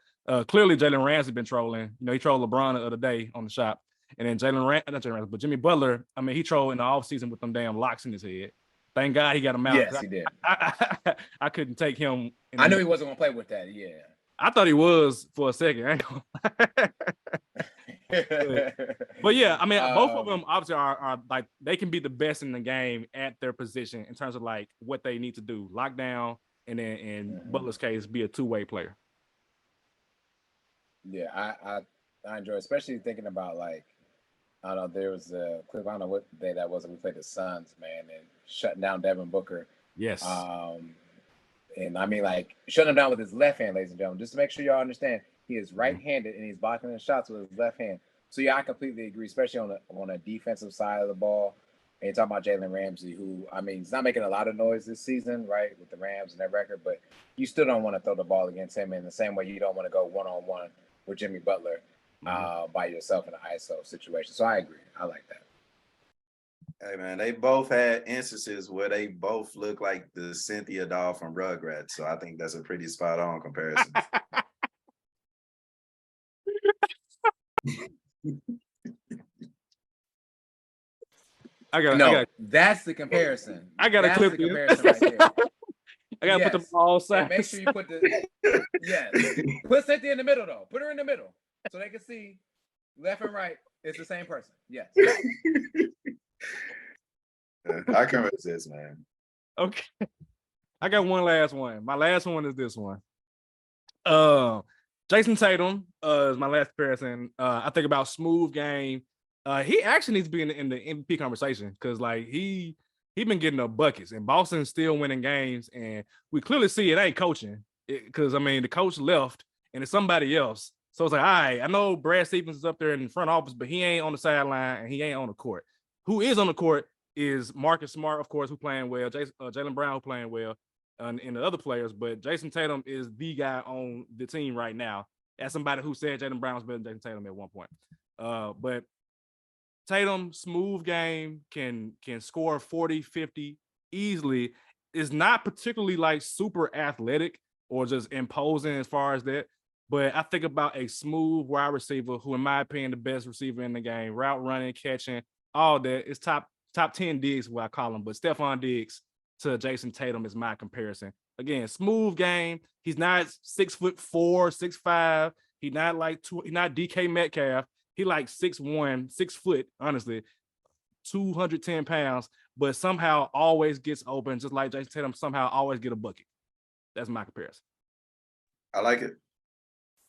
Clearly, Jalen Ramsey been trolling. You know, he trolled LeBron the other day on the shop. And then not Jalen Ramsey, but Jimmy Butler, I mean, he trolled in the offseason with them damn locks in his head. Thank God he got them out. Yes, he did. I couldn't take him. I knew he wasn't going to play with that, yeah. I thought he was for a second. But yeah, I mean, both of them obviously are like, they can be the best in the game at their position in terms of like what they need to do, lock down, and then in Butler's case, be a two-way player. Yeah, I enjoy, especially thinking about like, I don't know, there was a clip, I don't know what day that was, we played the Suns, man, and shutting down Devin Booker. Yes. And I mean, like, shutting him down with his left hand, ladies and gentlemen, just to make sure y'all understand, he is right-handed and he's blocking the shots with his left hand. So yeah, I completely agree, especially on a defensive side of the ball. And you're talking about Jalen Ramsey, who, I mean, he's not making a lot of noise this season, right, with the Rams and their record, but you still don't want to throw the ball against him in the same way you don't want to go one-on-one with Jimmy Butler by yourself in an ISO situation. So I agree. I like that. Hey, man, they both had instances where they both look like the Cynthia doll from Rugrats. So I think that's a pretty spot-on comparison. That's the comparison. I gotta That's clip the this. comparison right there. I gotta put them on all sides. And make sure you put put Cynthia in the middle though. Put her in the middle so they can see left and right. It's the same person. Yes. I can resist, man. Okay. I got one last one. My last one is this one. Jason Tatum is my last comparison. I think about smooth game. He actually needs to be in the MVP conversation because like he been getting the buckets and Boston's still winning games, and we clearly see it ain't coaching because I mean the coach left and it's somebody else. So it's like, all right, I know Brad Stevens is up there in the front office, but he ain't on the sideline and he ain't on the court. Who is on the court is Marcus Smart, of course, who playing well, Jaylen Brown who playing well, and the other players. But Jason Tatum is the guy on the team right now. As somebody who said Jaylen Brown was better than Jason Tatum at one point. But Tatum, smooth game, can score 40, 50 easily. Is not particularly like super athletic or just imposing as far as that. But I think about a smooth wide receiver who, in my opinion, the best receiver in the game, route running, catching, all that. It's top 10 Diggs, what I call him. But Stephon Diggs to Jason Tatum is my comparison. Again, smooth game. He's not 6'4", 6'5". He's not DK Metcalf. He like 6'1", 6 foot, honestly, 210 pounds, but somehow always gets open, just like Jason Tatum somehow always get a bucket. That's my comparison. I like it.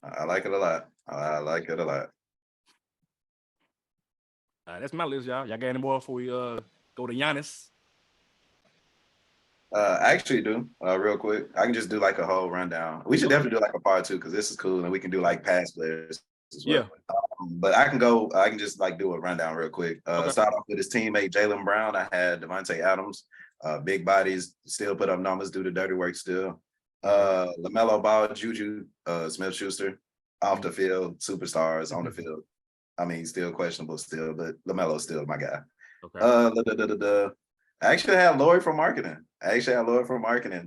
I like it a lot. I like it a lot. That's my list, y'all. Y'all got any more before we go to Giannis? I actually do, real quick. I can just do like a whole rundown. We should definitely do like a part 2 because this is cool and we can do like past players as well. Yeah. But I can just like do a rundown real quick. Okay. Start off with his teammate Jaylen Brown. I had Devontae Adams, big bodies, still put up numbers, do the dirty work still. LaMelo Ball, Juju Smith-Schuster, off the field, superstars on the field. I mean, still questionable still, but LaMelo's still my guy. Okay. I actually had Lloyd from marketing.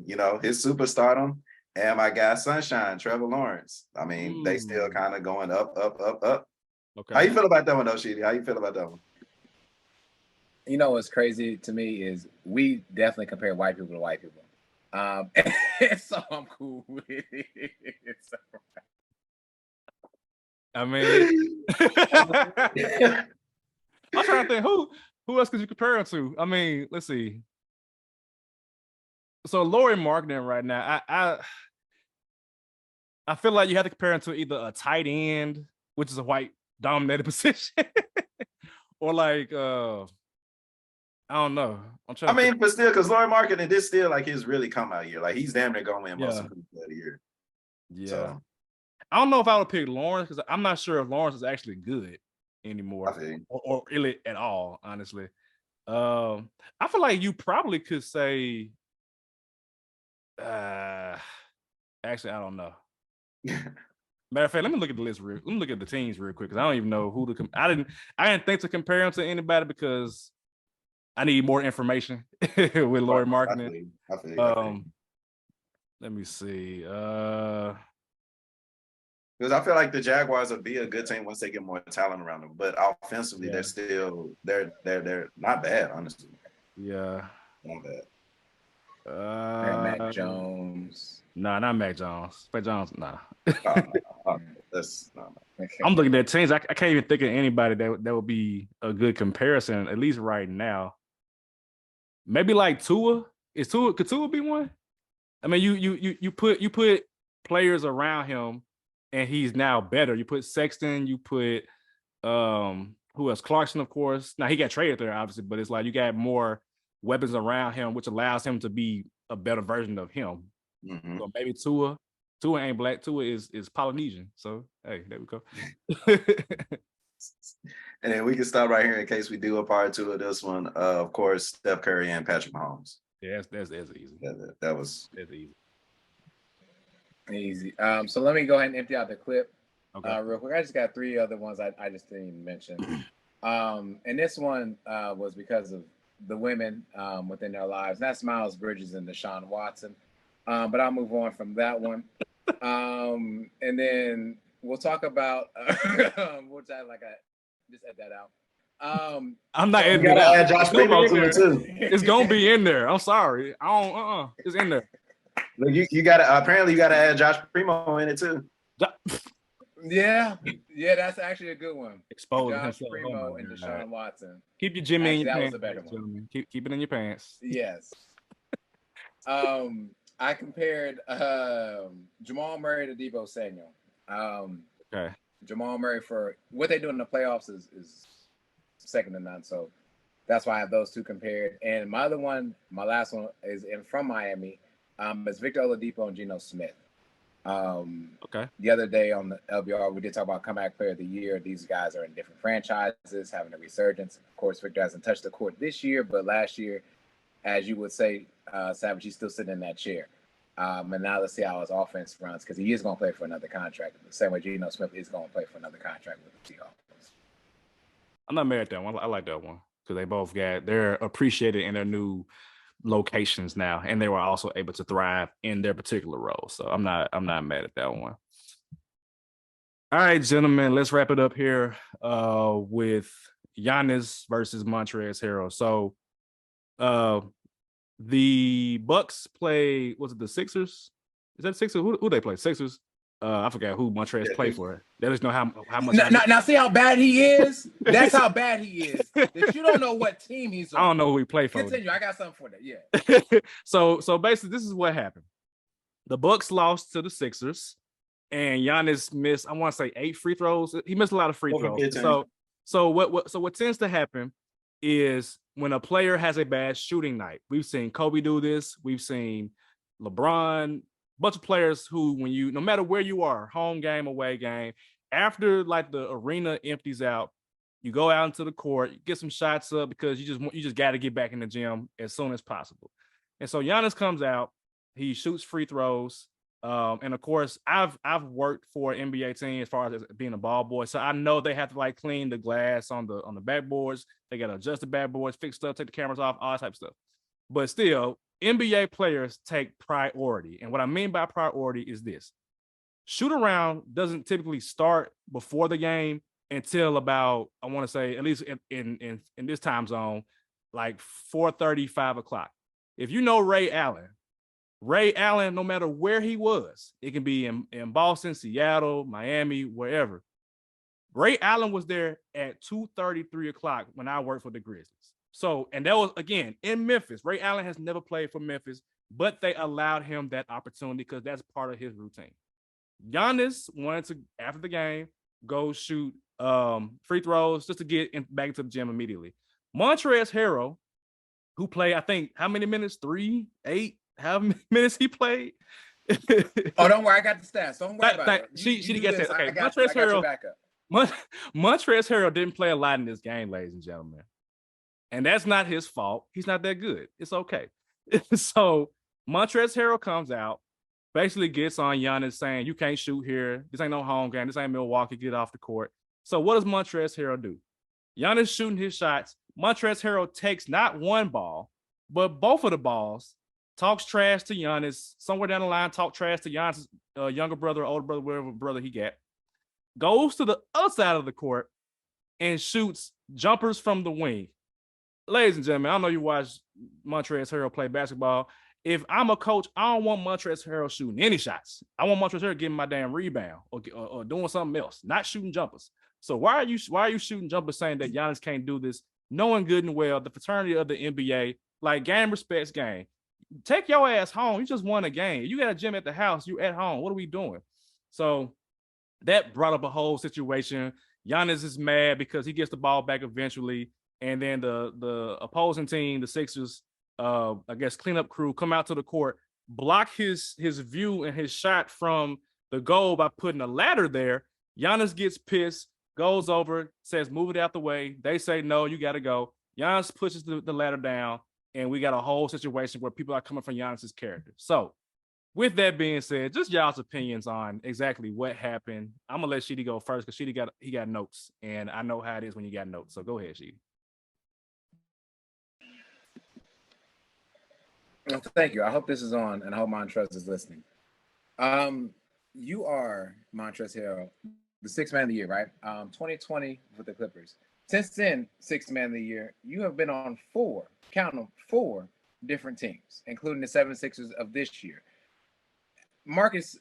You know, his superstardom and my guy Sunshine, Trevor Lawrence. I mean, they still kind of going up. Okay. How you feel about that one, though, Sheedy? How you feel about that one? You know what's crazy to me is we definitely compare white people to white people. So I'm cool with it. I mean, I'm trying to think who else could you compare him to? I mean, let's see. So Laurie marketing right now, I feel like you have to compare him to either a tight end, which is a white dominated position, or like I don't know. But still, because Laurie marketing, this still like his really come out year. Like he's damn near going to win most of the year. Yeah. So. I don't know if I would pick Lawrence because I'm not sure if Lawrence is actually good anymore or really at all, honestly. I feel like you probably could say actually, I don't know. Matter of fact, let me look at the list let me look at the teams real quick because I don't even know who to I didn't think to compare them to anybody because I need more information with Laurie marketing. I feel let me see. Because I feel like the Jaguars will be a good team once they get more talent around them. But offensively, they're not bad, honestly. Yeah. Not bad. Mac Jones. Nah, not Mac Jones. Mac Jones, nah. That's not. I'm looking at teams. I can't even think of anybody that would be a good comparison, at least right now. Maybe like Tua. Could Tua be one? I mean, you put players around him and he's now better. You put Sexton, you put who else? Clarkson, of course. Now he got traded there, obviously, but it's like you got more weapons around him, which allows him to be a better version of him. Mm-hmm. So maybe Tua ain't black. Tua is Polynesian. So hey, there we go. And then we can stop right here in case we do a part 2 of this one. Of course, Steph Curry and Patrick Mahomes. Yeah, that's easy. That's easy. Easy. So let me go ahead and empty out the clip real quick. I just got 3 other ones I just didn't even mention. And this one was because of the women within their lives. And that's Miles Bridges and Deshaun Watson. But I'll move on from that one. And then we'll talk about, which I just add that out. I'm not so- You editing it gotta out. add Josh It's gonna Primo be in to it there. too. It's gonna be in there. I'm sorry. I don't. It's in there. Look, you gotta apparently you gotta add Josh Primo in it too. Yeah, that's actually a good one. Exposing Josh himself. Oh Primo my and God. Deshaun Watson. Keep your Jimmy in Actually, your that was pants, a better ladies and one. gentlemen. Keep it in your pants. Yes. I compared Jamal Murray to Debo Samuel. Okay. Jamal Murray, for what they do in the playoffs is second to none. So that's why I have those two compared. And my other one, my last one, is from Miami. It's Victor Oladipo and Geno Smith. Okay. The other day on the LBR, we did talk about comeback player of the year. These guys are in different franchises, having a resurgence. Of course, Victor hasn't touched the court this year, but last year, as you would say, Savage, he's still sitting in that chair. And now let's see how his offense runs, because he is going to play for another contract. The same way Geno Smith is going to play for another contract with the Seahawks. I'm not mad at that one. I like that one because they both they're appreciated in their new locations now, and they were also able to thrive in their particular role. So I'm not mad at that one. All right, gentlemen, let's wrap it up here with Giannis versus Montrezl Harrell. So the Bucks play, was it the Sixers? Is that Sixers? Who they play? Sixers. I forgot who Montrezl played for. They just know how much. Now, see how bad he is? That's how bad he is. That you don't know what team he's on. I don't know who he played for. Continue. I got something for that. Yeah. So basically, this is what happened. The Bucks lost to the Sixers, and Giannis missed, I want to say 8 free throws. He missed a lot of free throws. So what tends to happen is when a player has a bad shooting night. We've seen Kobe do this. We've seen LeBron, bunch of players who, when you, no matter where you are, home game, away game, after like the arena empties out, you go out into the court, you get some shots up because you just got to get back in the gym as soon as possible. And so Giannis comes out, he shoots free throws. And of course, I've worked for an NBA team as far as being a ball boy, so I know they have to like clean the glass on the backboards. They got to adjust the backboards, fix stuff, take the cameras off, all that type of stuff. But still, NBA players take priority, and what I mean by priority is this: shoot around doesn't typically start before the game until about, I want to say, at least in this time zone, like 4:30, 5 o'clock. If you know Ray Allen, no matter where he was, it can be in Boston, Seattle, Miami, wherever. Ray Allen was there at 2:30, 3 o'clock when I worked for the Grizzlies. So, and that was, again, in Memphis. Ray Allen has never played for Memphis, but they allowed him that opportunity because that's part of his routine. Giannis wanted to, after the game, go shoot free throws just to get back into the gym immediately. Montrezl Harrell, who played, I think, how many minutes? 3, 8, how many minutes he played? Oh, don't worry, I got the stats. Don't worry about it. She gets it. Okay, Montrezl Harrell didn't play a lot in this game, ladies and gentlemen. And that's not his fault. He's not that good. It's okay. So Montrezl Harrell comes out, basically gets on Giannis saying, you can't shoot here. This ain't no home game. This ain't Milwaukee. Get off the court. So what does Montrezl Harrell do? Giannis shooting his shots. Montrezl Harrell takes not one ball, but both of the balls, talks trash to Giannis. Somewhere down the line, talk trash to Giannis' younger brother, older brother, whatever brother he got. Goes to the other side of the court and shoots jumpers from the wing. Ladies and gentlemen, I know you watch Montrezl Harrell play basketball. If I'm a coach, I don't want Montrezl Harrell shooting any shots. I want Montrezl Harrell getting my damn rebound or doing something else, not shooting jumpers. So why are you shooting jumpers saying that Giannis can't do this, knowing good and well the fraternity of the NBA, like game respects game. Take your ass home. You just won a game. You got a gym at the house. You at home. What are we doing? So that brought up a whole situation. Giannis is mad because he gets the ball back eventually. And then the opposing team, the Sixers, I guess cleanup crew, come out to the court, block his view and his shot from the goal by putting a ladder there. Giannis gets pissed, goes over, says, move it out the way. They say, no, you got to go. Giannis pushes the ladder down, and we got a whole situation where people are coming from Giannis's character. So with that being said, just y'all's opinions on exactly what happened. I'm going to let Sheedy go first because Sheedy got notes, and I know how it is when you got notes. So go ahead, Sheedy. Well, thank you. I hope this is on, and I hope Montrezl is listening. You are Montrezl Harrell, the 6th man of the year, right? 2020 with the Clippers. Since then, sixth man of the year, you have been on 4, count them, 4 different teams, including the 76ers of this year. Marcus,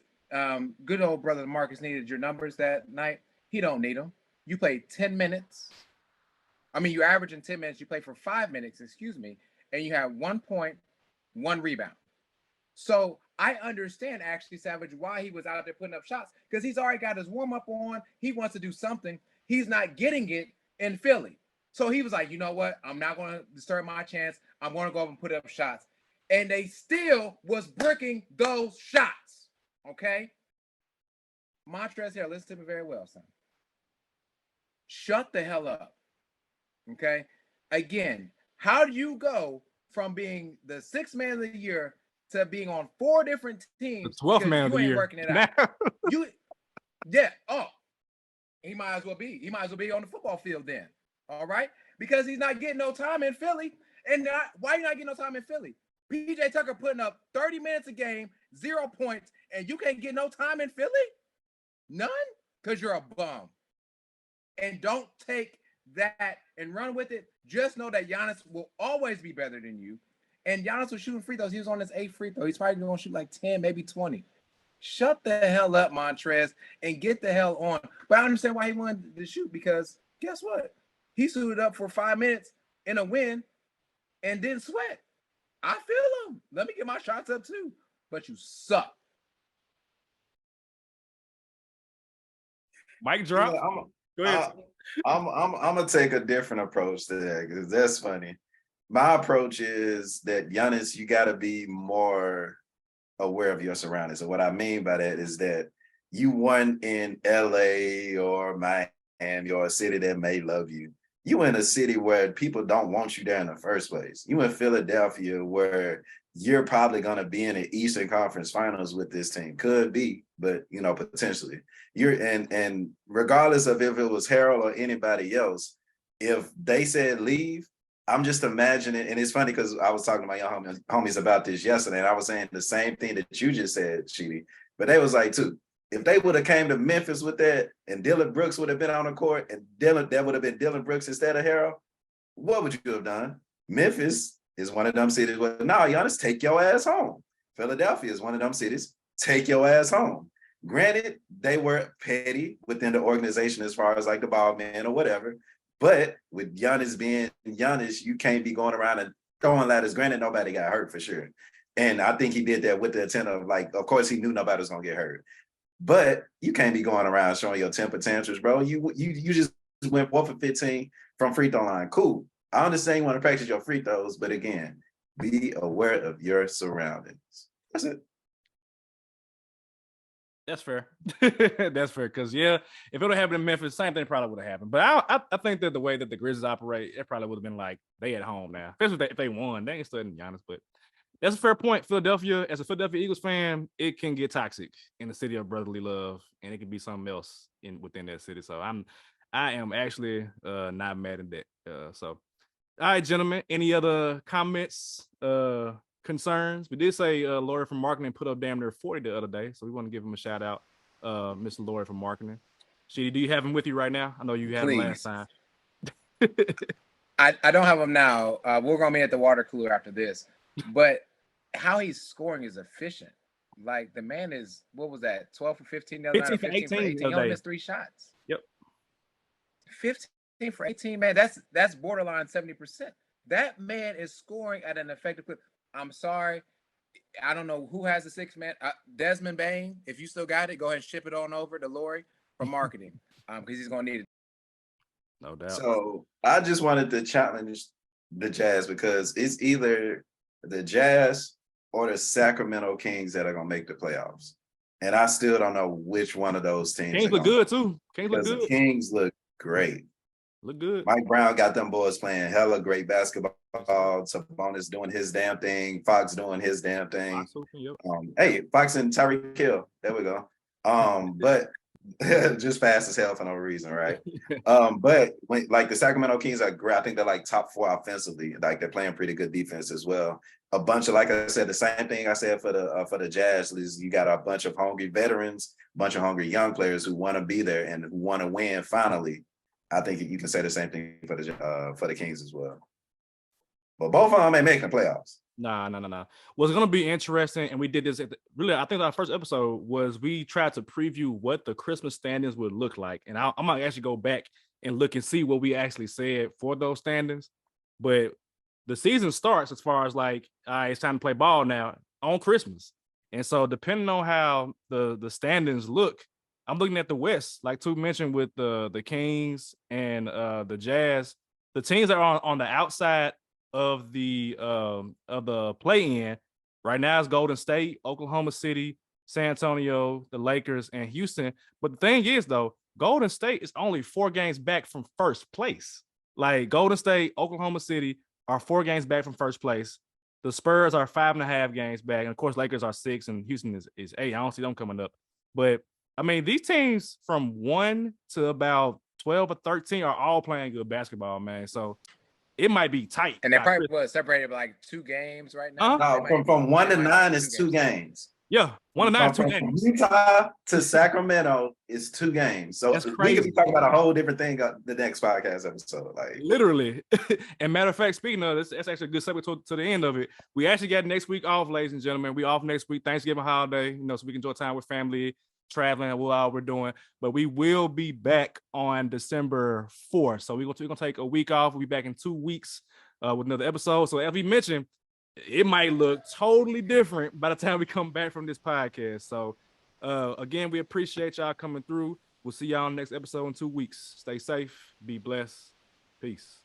good old brother Marcus needed your numbers that night. He don't need them. You played 10 minutes. I mean, you're averaging 10 minutes. You play for 5 minutes, excuse me, and you have 1 point, 1 rebound. So I understand actually, Savage, why he was out there putting up shots, because he's already got his warm-up on. He wants to do something. He's not getting it in Philly. So he was like, you know what? I'm not going to disturb my chance. I'm going to go up and put up shots. And they still was bricking those shots. Okay? Montrezl Harrell, listen to me very well, son. Shut the hell up. Okay? Again, how do you go from being the 6th man of the year to being on 4 different teams? The 12th man of the year. Working it out. He might as well be. He might as well be on the football field then. All right? Because he's not getting no time in Philly. And why you not getting no time in Philly? PJ Tucker putting up 30 minutes a game, 0 points, and you can't get no time in Philly? None? Because you're a bum. And don't take that and run with it. Just know that Giannis will always be better than you. And Giannis was shooting free throws. He was on his 8th free throw. He's probably going to shoot like 10, maybe 20. Shut the hell up, Montrez, and get the hell on. But I understand why he wanted to shoot, because guess what? He suited up for 5 minutes in a win and didn't sweat. I feel him. Let me get my shots up too. But you suck. Mic drop. Yeah, Go ahead. I'm gonna take a different approach to that, because that's funny. My approach is that Giannis, you got to be more aware of your surroundings. And what I mean by that is that you won in LA or Miami or a city that may love you. You in a city where people don't want you there in the first place. You in Philadelphia, where you're probably going to be in the Eastern Conference Finals with this team. Could be, but potentially. And regardless of if it was Harrell or anybody else, if they said leave, I'm just imagining, and it's funny because I was talking to my young homies about this yesterday, and I was saying the same thing that you just said, Sheedy. But they was like, too, if they would have came to Memphis with that, and Dillon Brooks would have been on the court, and that would have been Dillon Brooks instead of Harrell, what would you have done? Memphis is one of them cities where, no, Giannis, take your ass home. Philadelphia is one of them cities, take your ass home. Granted, they were petty within the organization as far as like the ball man or whatever. But with Giannis being Giannis, you can't be going around and throwing ladders. Granted, nobody got hurt for sure. And I think he did that with the intent of, like, of course, he knew nobody was going to get hurt. But you can't be going around showing your temper tantrums, bro. You just went 4 for 15 from free throw line. Cool. I understand you want to practice your free throws, but again, be aware of your surroundings. That's it. That's fair. That's fair. Because, if it would have happened in Memphis, same thing probably would have happened. But I think that the way that the Grizzlies operate, it probably would have been like they at home now. Especially if they won. They ain't studying Giannis. But that's a fair point. Philadelphia, as a Philadelphia Eagles fan, it can get toxic in the city of brotherly love. And it can be something else within that city. So I am actually not mad at that. So, all right, gentlemen. Any other comments? Concerns? We did say Lori from marketing put up damn near 40 the other day, so we want to give him a shout out, Mr. Lori from marketing. Sheedy, do you have him with you right now? I know you had him last time. I don't have him now. We're gonna be at the water cooler after this, but how he's scoring is efficient. Like, the man is, what was that? 12 for 15 the other 15 night, for 18 He only missed 3 shots. Yep. 15 for 18, man. That's borderline 70%. That man is scoring at an effective clip. I'm sorry. I don't know who has the 6th man. Desmond Bain, if you still got it, go ahead and ship it on over to Lori from marketing, because he's going to need it. No doubt. So I just wanted to challenge the Jazz, because it's either the Jazz or the Sacramento Kings that are going to make the playoffs. And I still don't know which one of those teams. Kings look good, too. Kings look good. The Kings look great. Look good. Mike Brown got them boys playing hella great basketball. Sabonis doing his damn thing. Fox doing his damn thing. Hey, Fox and Tyreek Hill. There we go. But just fast as hell for no reason, right? But when, like, the Sacramento Kings are great. I think they're like top 4 offensively. Like, they're playing pretty good defense as well. A bunch of, like I said, the same thing I said for the Jazz is you got a bunch of hungry veterans, a bunch of hungry young players who want to be there and who want to win finally. I think you can say the same thing for the Kings as well. But both of them ain't making the playoffs. Nah. What's gonna be interesting, and we did this really. I think our first episode was we tried to preview what the Christmas standings would look like, and I'm gonna actually go back and look and see what we actually said for those standings. But the season starts as far as like, all right, it's time to play ball now on Christmas, and so depending on how the standings look, I'm looking at the West, like Two mentioned with the Kings and the Jazz, the teams that are on the outside of the play-in right now is Golden State, Oklahoma City, San Antonio, the Lakers, and Houston. But the thing is, though, Golden State is only 4 games back from first place. Like Golden State, Oklahoma City are 4 games back from first place. The Spurs are 5.5 games back, and of course, Lakers are 6, and Houston is 8. I don't see them coming up. But I mean, these teams from 1 to about 12 or 13 are all playing good basketball, man. So it might be tight. And they're probably separated by like 2 games right now. No, from 1 to 9 is 2 games. Yeah, 1 to 9 is 2 games. From Utah to Sacramento is 2 games. So that's we crazy. could be talking about a whole different thing the next podcast episode. Like literally. And matter of fact, speaking of this, that's actually a good segue to the end of it. We actually got next week off, ladies and gentlemen. We off next week, Thanksgiving holiday, so we can enjoy time with family, traveling, and all we're doing. But we will be back on December 4th. So we're gonna take a week off. We'll be back in 2 weeks with another episode. So as we mentioned, it might look totally different by the time we come back from this podcast. So again, we appreciate y'all coming through. We'll see y'all on the next episode in 2 weeks. Stay safe, be blessed. Peace.